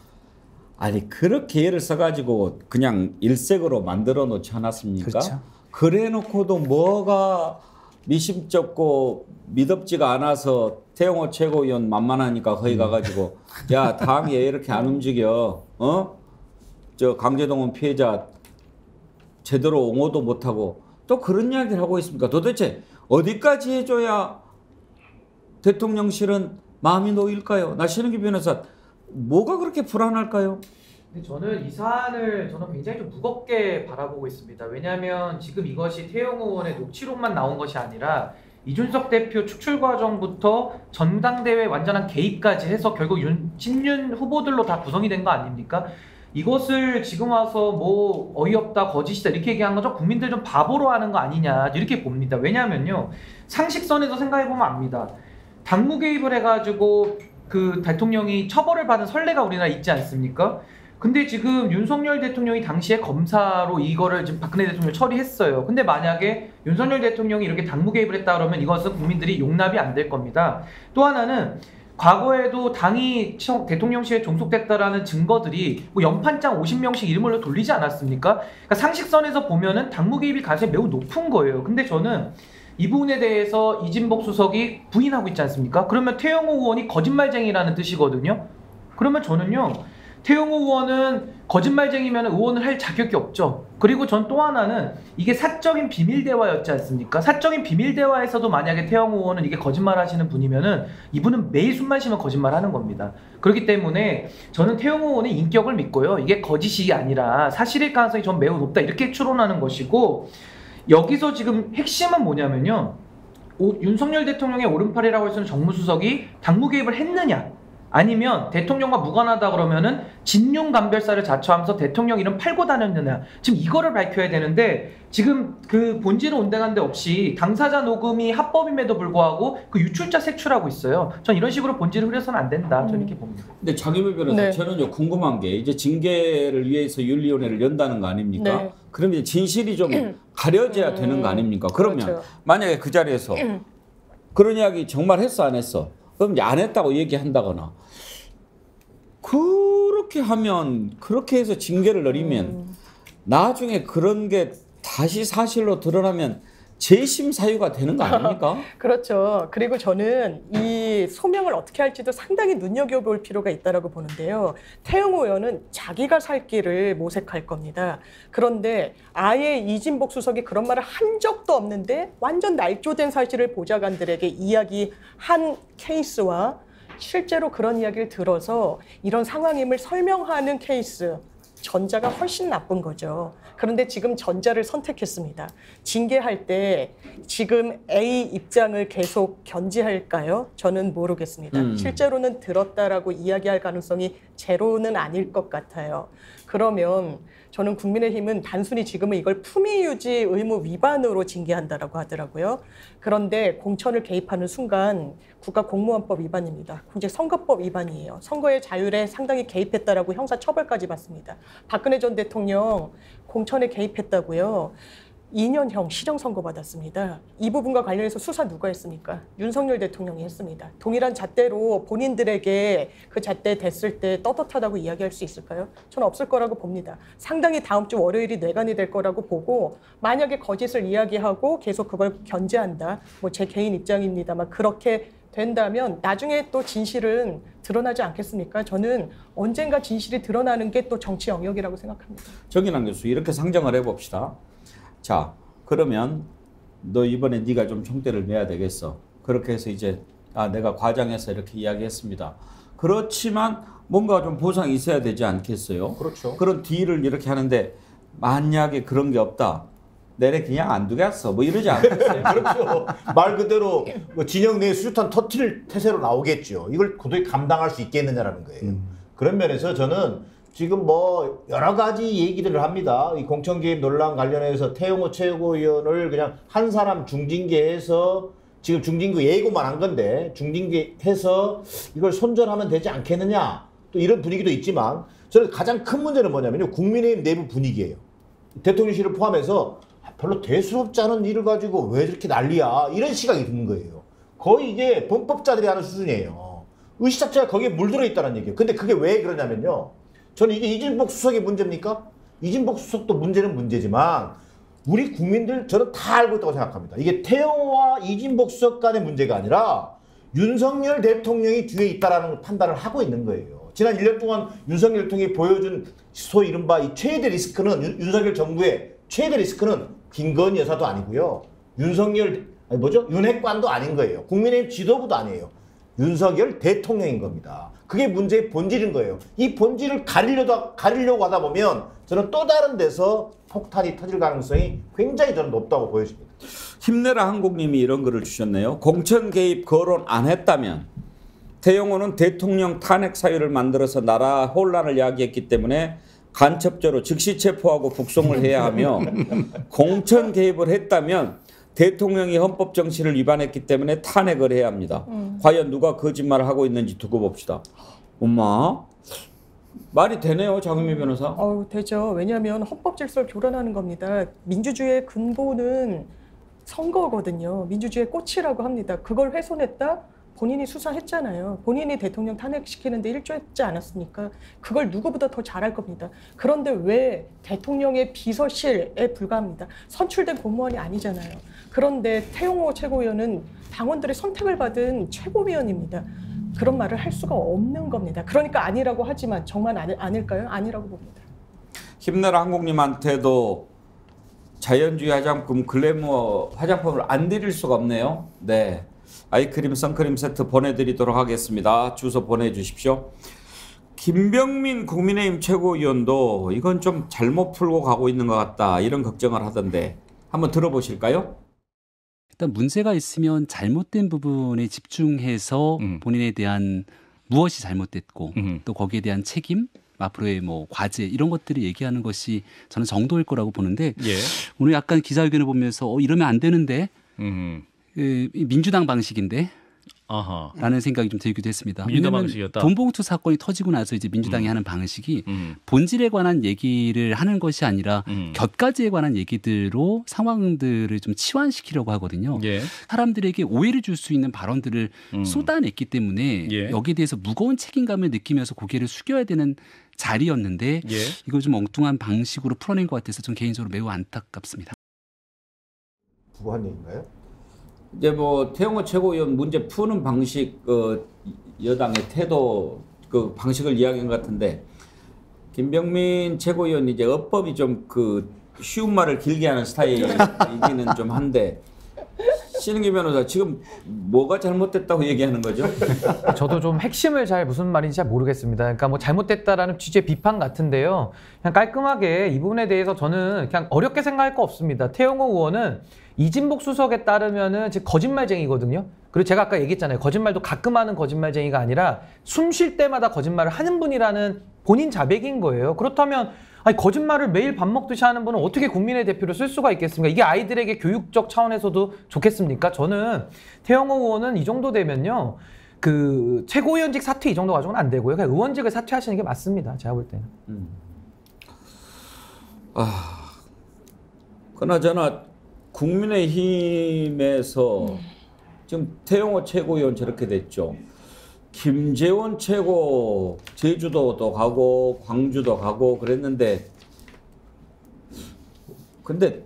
아니 그렇게 애를 써가지고 그냥 일색으로 만들어 놓지 않았습니까? 그렇죠. 그래 놓고도 뭐가 미심쩍고 미덥지가 않아서 태영호 최고위원 만만하니까 거기 가가지고 야 당이 왜 이렇게 안 움직여? 저 강제동원 피해자 제대로 옹호도 못하고 또 그런 이야기를 하고 있습니까? 도대체 어디까지 해줘야 대통령실은 마음이 놓일까요? 나 신은기 변호사 뭐가 그렇게 불안할까요? 근데 저는 이 사안을 굉장히 좀 무겁게 바라보고 있습니다. 왜냐하면 지금 이것이 태영호 의원의 녹취록만 나온 것이 아니라 이준석 대표 축출 과정부터 전당대회 완전한 개입까지 해서 결국 친윤 후보들로 다 구성이 된 거 아닙니까? 이것을 지금 와서 뭐 어이없다, 거짓이다 이렇게 얘기한 거죠. 국민들 좀 바보로 하는 거 아니냐 이렇게 봅니다. 왜냐하면요, 상식선에서 생각해보면 압니다. 당무 개입을 해가지고 그 대통령이 처벌을 받은 선례가 우리나라에 있지 않습니까? 근데 지금 윤석열 대통령이 당시에 검사로 이거를 지금 박근혜 대통령을 처리했어요. 근데 만약에 윤석열 대통령이 이렇게 당무 개입을 했다 그러면 이것은 국민들이 용납이 안 될 겁니다. 또 하나는 과거에도 당이 대통령실에 종속됐다라는 증거들이 뭐 연판장 50명씩 이름을 돌리지 않았습니까? 그러니까 상식선에서 보면은 당무 개입일 가능성이 매우 높은 거예요. 근데 저는 이 부분에 대해서 이진복 수석이 부인하고 있지 않습니까? 그러면 태영호 의원이 거짓말쟁이라는 뜻이거든요. 그러면 저는요, 태용호 의원은 거짓말쟁이면 의원을 할 자격이 없죠. 그리고 전 또 하나는 이게 사적인 비밀 대화였지 않습니까? 사적인 비밀 대화에서도 만약에 태용호 의원은 이게 거짓말하시는 분이면은 이분은 매일 숨만 쉬면 거짓말하는 겁니다. 그렇기 때문에 저는 태용호 의원의 인격을 믿고요. 이게 거짓이 아니라 사실일 가능성이 전 매우 높다 이렇게 추론하는 것이고, 여기서 지금 핵심은 뭐냐면요. 윤석열 대통령의 오른팔이라고 할 수 있는 정무수석이 당무 개입을 했느냐, 아니면 대통령과 무관하다 그러면은 진용감별사를 자처하면서 대통령 이름 팔고 다녔느냐, 지금 이거를 밝혀야 되는데 지금 그 본질은 온데간데 없이 당사자 녹음이 합법임에도 불구하고 그 유출자 색출하고 있어요. 전 이런 식으로 본질을 흐려서는 안 된다, 저는 이렇게 봅니다. 근데 장유배 변호사, 네. 저는 궁금한 게 이제 징계를 위해서 윤리위원회를 연다는 거 아닙니까? 네. 그럼 이제 진실이 좀 가려져야 되는 거 아닙니까? 그러면 그렇죠. 만약에 그 자리에서 그런 이야기 정말 했어 안 했어? 그럼 이제 안 했다고 얘기한다거나, 그렇게 하면, 그렇게 해서 징계를 내리면 나중에 그런 게 다시 사실로 드러나면 재심 사유가 되는 거 아닙니까? 그렇죠. 그리고 저는 이 소명을 어떻게 할지도 상당히 눈여겨볼 필요가 있다고 보는데요. 태용호 의원은 자기가 살 길을 모색할 겁니다. 그런데 아예 이진복 수석이 그런 말을 한 적도 없는데 완전 날조된 사실을 보좌관들에게 이야기한 케이스와 실제로 그런 이야기를 들어서 이런 상황임을 설명하는 케이스, 전자가 훨씬 나쁜 거죠. 그런데 지금 전자를 선택했습니다. 징계할 때 지금 A 입장을 계속 견지할까요? 저는 모르겠습니다. 실제로는 들었다라고 이야기할 가능성이 제로는 아닐 것 같아요. 그러면 저는 국민의힘은 단순히 지금은 이걸 품위 유지 의무 위반으로 징계한다라고 하더라고요. 그런데 공천을 개입하는 순간 국가공무원법 위반입니다. 이제 선거법 위반이에요. 선거의 자율에 상당히 개입했다라고 형사 처벌까지 받습니다. 박근혜 전 대통령 공천에 개입했다고요. 2년형 실형 선고받았습니다. 이 부분과 관련해서 수사 누가 했습니까? 윤석열 대통령이 했습니다. 동일한 잣대로 본인들에게 그 잣대 됐을 때 떳떳하다고 이야기할 수 있을까요? 저는 없을 거라고 봅니다. 상당히 다음 주 월요일이 뇌관이 될 거라고 보고, 만약에 거짓을 이야기하고 계속 그걸 견제한다, 뭐 제 개인 입장입니다만 그렇게 된다면 나중에 또 진실은 드러나지 않겠습니까? 저는 언젠가 진실이 드러나는 게 또 정치 영역이라고 생각합니다. 정인환 교수, 이렇게 상정을 해봅시다. 자, 그러면 너 이번에 네가 좀 총대를 내야 되겠어. 그렇게 해서 이제 내가 과장해서 이렇게 이야기했습니다. 그렇지만 뭔가 좀 보상이 있어야 되지 않겠어요? 그렇죠. 그런 딜을 이렇게 하는데 만약에 그런 게 없다, 내래 그냥 안 두겠어, 뭐 이러지 않겠어요? 그렇죠. 말 그대로 뭐 진영 내 수류탄 터트릴 태세로 나오겠죠. 이걸 도저히 감당할 수 있겠느냐라는 거예요. 그런 면에서 저는 지금 뭐 여러 가지 얘기들을 합니다. 이 공천 개입 논란 관련해서 태용호 최고위원을 그냥 한 사람 중징계해서, 지금 중징계 예고만 한 건데 중징계해서 이걸 손절하면 되지 않겠느냐, 또 이런 분위기도 있지만, 저는 가장 큰 문제는 뭐냐면요, 국민의힘 내부 분위기예요. 대통령실을 포함해서 별로 대수롭지 않은 일을 가지고 왜 저렇게 난리야, 이런 시각이 드는 거예요. 거의 이게 범법자들이 하는 수준이에요. 의식 자체가 거기에 물들어 있다는 얘기예요. 근데 그게 왜 그러냐면요, 저는 이게 이진복 수석의 문제입니까? 이진복 수석도 문제는 문제지만 우리 국민들, 저는 다 알고 있다고 생각합니다. 이게 태영호와 이진복 수석 간의 문제가 아니라 윤석열 대통령이 뒤에 있다라는 판단을 하고 있는 거예요. 지난 1년 동안 윤석열 대통령이 보여준 소위 이른바 이 최대 리스크는, 윤석열 정부의 최대 리스크는 김건희 여사도 아니고요, 윤핵관도 아닌 거예요. 국민의힘 지도부도 아니에요. 윤석열 대통령인 겁니다. 그게 문제의 본질인 거예요. 이 본질을 가리려고 하다 보면 저는 또 다른 데서 폭탄이 터질 가능성이 굉장히 저는 높다고 보여집니다. 힘내라 한국님이 이런 글을 주셨네요. 공천 개입 거론 안 했다면 태용호는 대통령 탄핵 사유를 만들어서 나라 혼란을 야기했기 때문에 간첩죄로 즉시 체포하고 북송을 해야 하며, 공천 개입을 했다면 대통령이 헌법 정신을 위반했기 때문에 탄핵을 해야 합니다. 과연 누가 거짓말을 하고 있는지 두고 봅시다. 엄마, 말이 되네요, 장은미 변호사. 되죠. 왜냐하면 헌법 질서를 교란하는 겁니다. 민주주의의 근본은 선거거든요. 민주주의의 꽃이라고 합니다. 그걸 훼손했다? 본인이 수사했잖아요. 본인이 대통령 탄핵시키는데 일조했지 않았습니까? 그걸 누구보다 더 잘할 겁니다. 그런데 왜 대통령의 비서실에 불과합니다. 선출된 공무원이 아니잖아요. 그런데 태용호 최고위원은 당원들의 선택을 받은 최고위원입니다. 그런 말을 할 수가 없는 겁니다. 그러니까 아니라고 하지만 정말 아닐까요? 아니라고 봅니다. 힘내라 한국님한테도 자연주의 화장품 글래머 화장품을 안 드릴 수가 없네요. 네, 아이크림 선크림 세트 보내드리도록 하겠습니다. 주소 보내주십시오. 김병민 국민의힘 최고위원도 이건 좀 잘못 풀고 가고 있는 것 같다 이런 걱정을 하던데 한번 들어보실까요? 일단 문제가 있으면 잘못된 부분에 집중해서 본인에 대한 무엇이 잘못됐고 또 거기에 대한 책임, 앞으로의 뭐 과제 이런 것들을 얘기하는 것이 저는 정도일 거라고 보는데 오늘 약간 기자회견을 보면서 이러면 안 되는데 민주당 방식인데 라는 생각이 좀 들기도 했습니다. 민주당 방식이었다. 돈봉투 사건이 터지고 나서 이제 민주당이 하는 방식이 본질에 관한 얘기를 하는 것이 아니라 곁가지에 관한 얘기들로 상황들을 좀 치환시키려고 하거든요. 사람들에게 오해를 줄 수 있는 발언들을 쏟아냈기 때문에 여기에 대해서 무거운 책임감을 느끼면서 고개를 숙여야 되는 자리였는데 이걸 좀 엉뚱한 방식으로 풀어낸 것 같아서 전 개인적으로 매우 안타깝습니다. 부한 얘기인가요? 이제 뭐 태용호 최고위원 문제 푸는 방식, 여당의 태도, 그 방식을 이야기한 것 같은데 김병민 최고위원 이제 어법이 좀 그 쉬운 말을 길게 하는 스타일이기는 좀 한데 신은기 변호사 지금 뭐가 잘못됐다고 얘기하는 거죠? 저도 좀 핵심을 잘 무슨 말인지 잘 모르겠습니다. 그러니까 뭐 잘못됐다라는 취지의 비판 같은데요. 그냥 깔끔하게 이 부분에 대해서 저는 그냥 어렵게 생각할 거 없습니다. 태용호 의원은 이진복 수석에 따르면은 지금 거짓말쟁이거든요. 그리고 제가 아까 얘기했잖아요. 거짓말도 가끔 하는 거짓말쟁이가 아니라 숨 쉴 때마다 거짓말을 하는 분이라는 본인 자백인 거예요. 그렇다면 아니, 거짓말을 매일 밥 먹듯이 하는 분은 어떻게 국민의 대표로 쓸 수가 있겠습니까? 이게 아이들에게 교육적 차원에서도 좋겠습니까? 저는 태용호 의원은 이 정도 되면요. 그 최고위원직 사퇴 이 정도 가지고는 안 되고요. 그냥 의원직을 사퇴하시는 게 맞습니다. 제가 볼 때는. 그나저나 국민의힘에서 지금 태용호 최고위원 저렇게 됐죠. 김재원 최고 제주도도 가고 광주도 가고 그랬는데 근데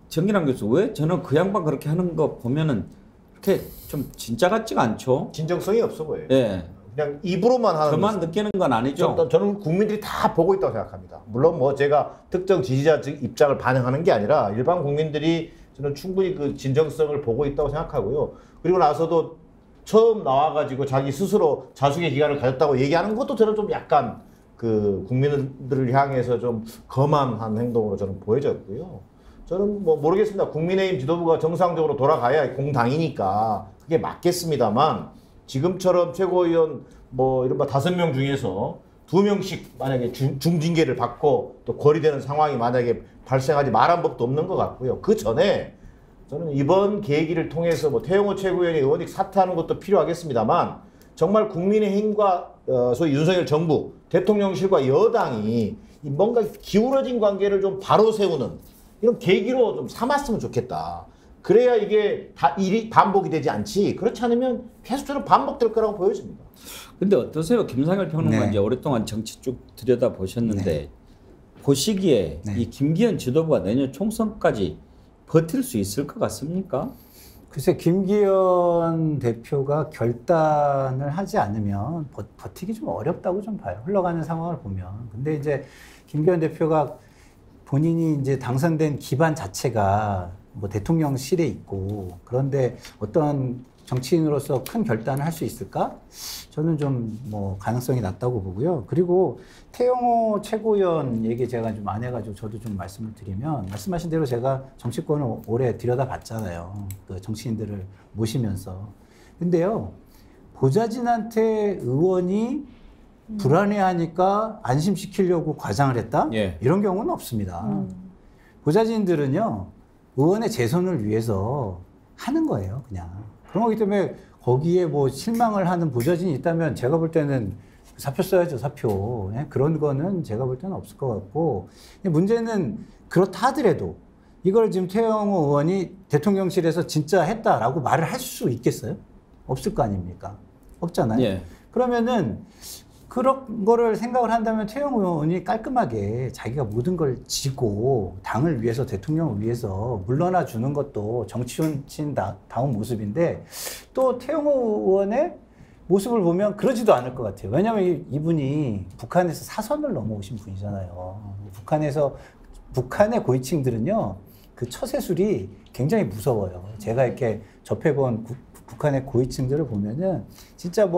정기남 교수 왜 저는 그 양반 그렇게 하는 거 보면은 이렇게 좀 진짜 같지가 않죠? 진정성이 없어 보여요. 예. 그냥 입으로만 하는. 저만 느끼는 건 아니죠? 저는 국민들이 다 보고 있다고 생각합니다. 물론 뭐 제가 특정 지지자 입장을 반영하는 게 아니라 일반 국민들이 저는 충분히 그 진정성을 보고 있다고 생각하고요. 그리고 나서도 처음 나와가지고 자기 스스로 자숙의 기간을 가졌다고 얘기하는 것도 저는 좀 약간 그 국민들을 향해서 좀 거만한 행동으로 저는 보여졌고요. 저는 뭐 모르겠습니다. 국민의힘 지도부가 정상적으로 돌아가야 공당이니까 그게 맞겠습니다만 지금처럼 최고위원 뭐 이른바 5명 중에서 2명씩 만약에 중징계를 받고 또 고리되는 상황이 만약에 발생하지 말한 법도 없는 것 같고요. 그 전에 저는 이번 계기를 통해서 뭐 태용호 최고위원이 의원직 사퇴하는 것도 필요하겠습니다만 정말 국민의힘과 소위 윤석열 정부, 대통령실과 여당이 뭔가 기울어진 관계를 좀 바로 세우는 이런 계기로 좀 삼았으면 좋겠다. 그래야 이게 다 일이 반복이 되지 않지. 그렇지 않으면 계속적으로 반복될 거라고 보여집니다. 근데 어떠세요? 김상열 평론가 이제 오랫동안 정치 쭉 들여다 보셨는데 보시기에 이 김기현 지도부가 내년 총선까지 버틸 수 있을 것 같습니까? 글쎄 김기현 대표가 결단을 하지 않으면 버티기 좀 어렵다고 좀 봐요. 흘러가는 상황을 보면. 근데 이제 김기현 대표가 본인이 이제 당선된 기반 자체가 뭐 대통령실에 있고 그런데 어떤 정치인으로서 큰 결단을 할 수 있을까? 저는 좀 뭐 가능성이 낮다고 보고요. 그리고 태용호 최고위원 얘기 제가 좀 안 해가지고 저도 좀 말씀을 드리면 말씀하신 대로 제가 정치권을 오래 들여다봤잖아요. 그 정치인들을 모시면서. 근데요, 보좌진한테 의원이 불안해하니까 안심시키려고 과장을 했다? 이런 경우는 없습니다. 보좌진들은요, 의원의 재선을 위해서 하는 거예요, 그냥. 그런 거기 때문에 거기에 뭐 실망을 하는 보좌진이 있다면 제가 볼 때는 사표 써야죠, 사표. 그런 거는 제가 볼 때는 없을 것 같고. 문제는 그렇다 하더라도 이걸 지금 태용호 의원이 대통령실에서 진짜 했다라고 말을 할 수 있겠어요? 없을 거 아닙니까? 없잖아요. 예. 그러면은 그런 거를 생각을 한다면 태영 의원이 깔끔하게 자기가 모든 걸 지고 당을 위해서 대통령을 위해서 물러나 주는 것도 정치인다운 모습인데 또 태영 의원의 모습을 보면 그러지도 않을 것 같아요. 왜냐하면 이분이 북한에서 사선을 넘어오신 분이잖아요. 북한의 고위층들은요, 그 처세술이 굉장히 무서워요. 제가 이렇게 접해본 북한의 고위층들을 보면은 진짜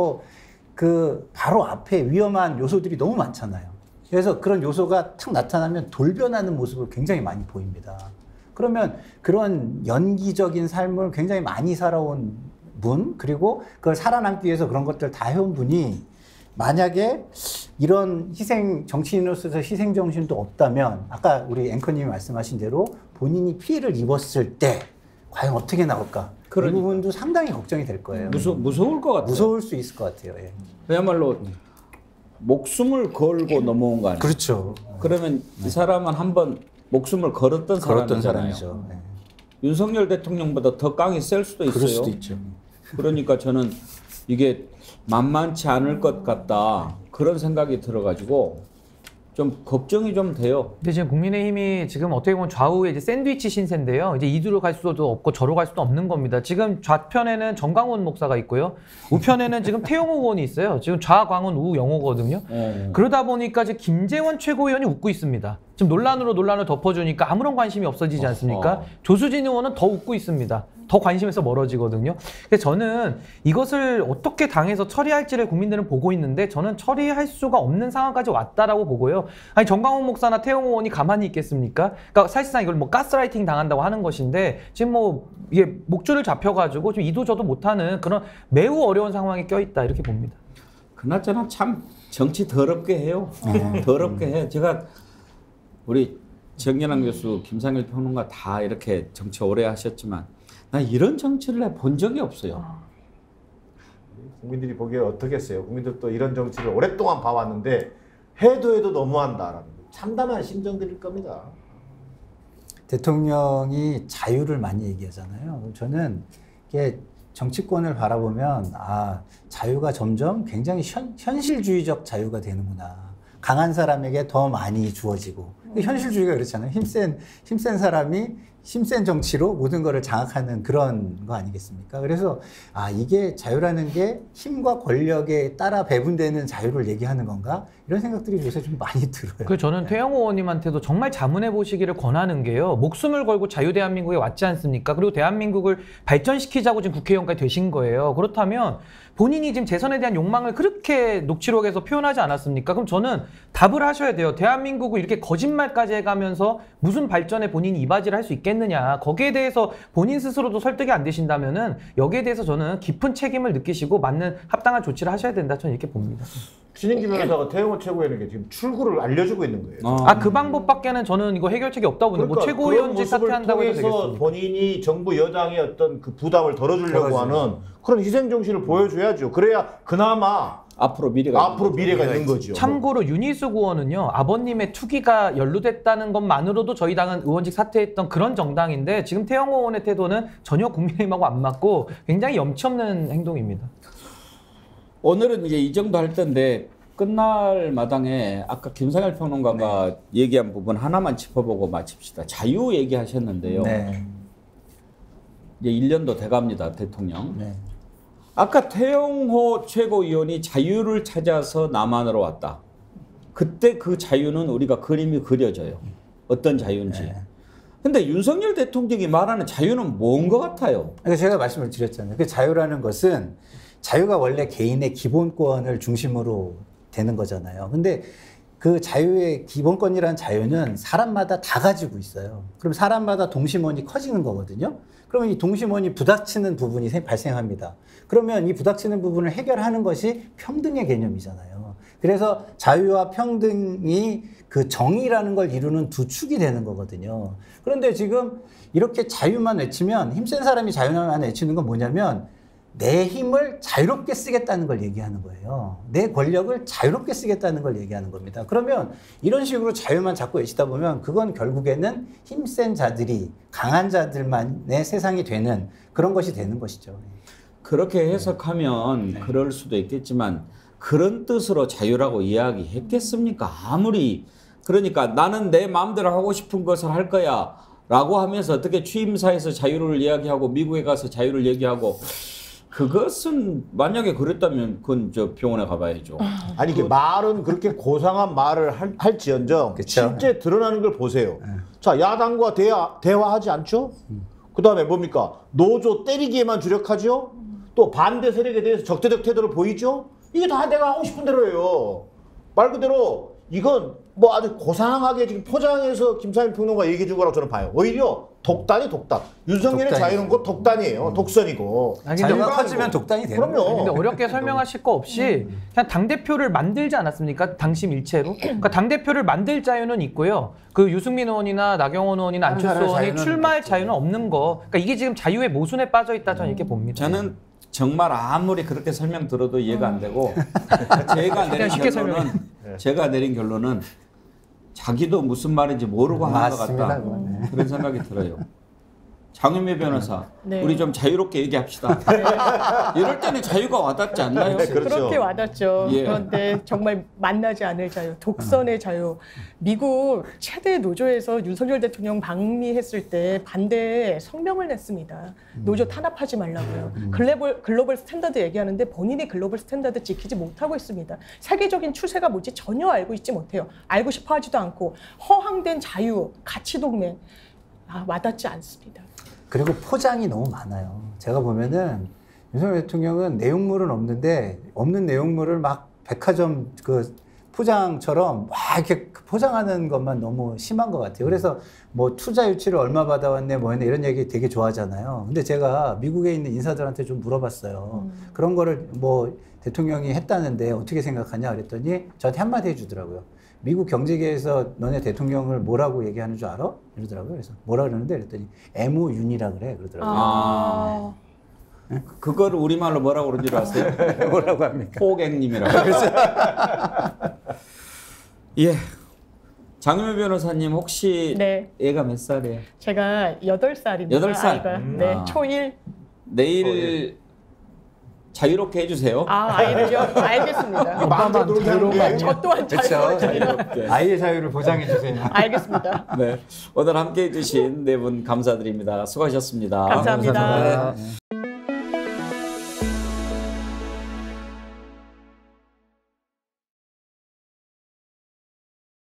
바로 앞에 위험한 요소들이 너무 많잖아요. 그래서 그런 요소가 탁 나타나면 돌변하는 모습을 굉장히 많이 보입니다. 그러면 그런 연기적인 삶을 굉장히 많이 살아온 분, 그리고 그걸 살아남기 위해서 그런 것들 다 해온 분이 만약에 이런 정치인으로서 희생 정신도 없다면 아까 우리 앵커님이 말씀하신 대로 본인이 피해를 입었을 때 과연 어떻게 나올까? 이 부분도 상당히 걱정이 될 거예요. 무서울 것 같아요. 무서울 수 있을 것 같아요. 예. 그야말로 목숨을 걸고 넘어온 거 아니에요? 그렇죠. 그러면 이 사람은 한번 목숨을 걸었던 사람이죠. 네. 윤석열 대통령보다 더 깡이 셀 수도 있어요. 그럴 수도 있죠. 그러니까 저는 이게 만만치 않을 것 같다 그런 생각이 들어가지고 좀 걱정이 좀 돼요. 근데 지금 국민의힘이 지금 어떻게 보면 좌우에 이제 샌드위치 신세인데요. 이제 이리로 갈 수도 없고 저로 갈 수도 없는 겁니다. 지금 좌편에는 정광훈 목사가 있고요. 우편에는 지금 태영호 의원이 있어요. 지금 좌광훈 우영호거든요. 그러다 보니까 지금 김재원 최고위원이 웃고 있습니다. 지금 논란을 덮어주니까 아무런 관심이 없어지지 않습니까? 조수진 의원은 더 웃고 있습니다. 더 관심에서 멀어지거든요. 그래서 저는 이것을 어떻게 당에서 처리할지를 국민들은 보고 있는데 저는 처리할 수가 없는 상황까지 왔다라고 보고요. 아니 정광훈 목사나 태영호 의원이 가만히 있겠습니까? 그러니까 사실상 이걸 가스라이팅 당한다고 하는 것인데 지금 이게 목줄을 잡혀가지고 좀 이도저도 못하는 그런 매우 어려운 상황에 껴있다 이렇게 봅니다. 그나저나 참 정치 더럽게 해요. 더럽게 해. 제가 우리 정연학 교수, 김상일 평론가 다 이렇게 정치 오래 하셨지만 나 이런 정치를 본 적이 없어요. 국민들이 보기에 어떻겠어요? 국민들도 이런 정치를 오랫동안 봐왔는데 해도 너무한다라는 참담한 심정들일 겁니다. 대통령이 자유를 많이 얘기하잖아요. 저는 이게 정치권을 바라보면 자유가 점점 굉장히 현실주의적 자유가 되는구나. 강한 사람에게 더 많이 주어지고 현실주의가 그렇잖아요. 힘센 사람이 힘센 정치로 모든 것을 장악하는 그런 거 아니겠습니까? 그래서 이게 자유라는 게 힘과 권력에 따라 배분되는 자유를 얘기하는 건가? 이런 생각들이 요새 좀 많이 들어요. 저는 태영호 의원님한테도 정말 자문해 보시기를 권하는 게요. 목숨을 걸고 자유 대한민국에 왔지 않습니까? 그리고 대한민국을 발전시키자고 지금 국회의원까지 되신 거예요. 그렇다면 본인이 지금 재선에 대한 욕망을 그렇게 녹취록에서 표현하지 않았습니까? 그럼 저는 답을 하셔야 돼요. 대한민국을 이렇게 거짓말까지 해가면서 무슨 발전에 본인이 이바지를 할 수 있겠느냐. 거기에 대해서 본인 스스로도 설득이 안 되신다면은 여기에 대해서 저는 깊은 책임을 느끼시고 맞는 합당한 조치를 하셔야 된다. 저는 이렇게 봅니다. 신인기 변호사가 태영호 최고위원에게 지금 출구를 알려주고 있는 거예요. 그 방법밖에는 저는 이거 해결책이 없다고 보는데 그러니까 최고위원직 사퇴한다고 해도 통해서 되겠습니다. 본인이 정부 여당의 어떤 그 부담을 덜어주려고 하는 그런 희생 정신을 보여줘야죠. 그래야 그나마 앞으로 미래가 있는 거죠. 참고로 윤희숙 의원은요. 아버님의 투기가 연루됐다는 것만으로도 저희 당은 의원직 사퇴했던 그런 정당인데 지금 태영호 의원의 태도는 전혀 국민의힘하고 안 맞고 굉장히 염치 없는 행동입니다. 오늘은 이제 이 정도 할 텐데 끝날 마당에 아까 김상일 평론가가 얘기한 부분 하나만 짚어보고 마칩시다. 자유 얘기하셨는데요. 네. 이제 1년도 돼갑니다, 대통령. 네. 아까 태영호 최고위원이 자유를 찾아서 남한으로 왔다. 그때 그 자유는 우리가 그림이 그려져요. 어떤 자유인지. 네. 근데 윤석열 대통령이 말하는 자유는 뭔 것 같아요? 제가 말씀을 드렸잖아요. 그 자유라는 것은 자유가 원래 개인의 기본권을 중심으로 되는 거잖아요. 근데 그 자유의 기본권이라는 자유는 사람마다 다 가지고 있어요. 그럼 사람마다 동심원이 커지는 거거든요. 그러면 이 동심원이 부닥치는 부분이 발생합니다. 그러면 이 부닥치는 부분을 해결하는 것이 평등의 개념이잖아요. 그래서 자유와 평등이 그 정의라는 걸 이루는 두 축이 되는 거거든요. 그런데 지금 이렇게 자유만 외치면 힘센 사람이 자유만 외치는 건 뭐냐면 내 힘을 자유롭게 쓰겠다는 걸 얘기하는 거예요. 내 권력을 자유롭게 쓰겠다는 걸 얘기하는 겁니다. 그러면 이런 식으로 자유만 자꾸 외치다 보면 그건 결국에는 힘센 자들이 강한 자들만의 세상이 되는 그런 것이 되는 것이죠. 그렇게 해석하면 그럴 수도 있겠지만 그런 뜻으로 자유라고 이야기했겠습니까? 아무리 그러니까 나는 내 마음대로 하고 싶은 것을 할 거야 라고 하면서 어떻게 취임사에서 자유를 이야기하고 미국에 가서 자유를 얘기하고 그것은 만약에 그랬다면 그건 저 병원에 가봐야죠. 아니 이게 말은 그렇게 고상한 말을 할지언정 그쵸. 실제 드러나는 걸 보세요. 자 야당과 대화하지 않죠? 그다음에 뭡니까? 노조 때리기에만 주력하죠? 또 반대 세력에 대해서 적대적 태도를 보이죠? 이게 다 내가 하고 싶은 대로예요. 말 그대로 이건 뭐 아주 고상하게 지금 포장해서 김상민 평론가 얘기해 준 거라고 저는 봐요. 오히려 독단이 독단. 윤석열의 독단이죠. 자유는 곧 독단이에요. 독선이고. 자유가 커지면 독단이 되는 그럼요. 거예요. 근데 어렵게 설명하실 거 없이 그냥 당대표를 만들지 않았습니까? 당심 일체로. 그러니까 당대표를 만들 자유는 있고요. 그 유승민 의원이나 나경원 의원이나 안철수 사람의 의원이 자유는 출마할 없죠. 자유는 없는 거. 그러니까 이게 지금 자유의 모순에 빠져 있다 저는 이렇게 봅니다. 저는 정말 아무리 그렇게 설명 들어도 이해가 안 되고 제가 내린 결론은 자기도 무슨 말인지 모르고 하는 것 맞습니다, 같다. 그건. 네. 그런 생각이 들어요. 장윤미 변호사, 네. 우리 좀 자유롭게 얘기합시다. 이럴 때는 자유가 와닿지 않나요? 네, 그렇죠. 그렇게 와닿죠. 예. 그런데 정말 만나지 않을 자유, 독선의 자유. 미국 최대 노조에서 윤석열 대통령 방미했을 때 반대 성명을 냈습니다. 노조 탄압하지 말라고요. 글로벌 스탠다드 얘기하는데 본인이 글로벌 스탠다드 지키지 못하고 있습니다. 세계적인 추세가 뭔지 전혀 알고 있지 못해요. 알고 싶어 하지도 않고 허황된 자유, 가치 동맹 와닿지 않습니다. 그리고 포장이 너무 많아요. 제가 보면은 윤석열 대통령은 내용물은 없는데 없는 내용물을 막 백화점 그 포장처럼 막 이렇게 포장하는 것만 너무 심한 것 같아요. 그래서 뭐 투자 유치를 얼마 받아왔네 뭐 했네 이런 얘기 되게 좋아하잖아요. 근데 제가 미국에 있는 인사들한테 좀 물어봤어요. 그런 거를 뭐 대통령이 했다는데 어떻게 생각하냐 그랬더니 저한테 한마디 해주더라고요. 미국 경제계에서 너네 대통령을 뭐라고 얘기하는 줄 알아? 이러더라고요. 그래서 뭐라 그러는데 그랬더니 MOUN이라 그래 그러더라고요. 그거를 우리말로 뭐라고 그러는 줄 아세요? 뭐라고 합니까? 호갱님이라고. 예. 장윤미 변호사님 혹시 네. 애가 몇 살이에요? 제가 8살입니다. 8살? 아이가. 네, 아. 초1. 내일 자유롭게 해주세요. 아이를요? 알겠습니다. 마음대로 놀게 하는 게 저 또한 자유로워요. 자유롭게. 아이의 자유를 보장해 주세요. 알겠습니다. 네. 오늘 함께 해주신 네 분 감사드립니다. 수고하셨습니다. 감사합니다. 네.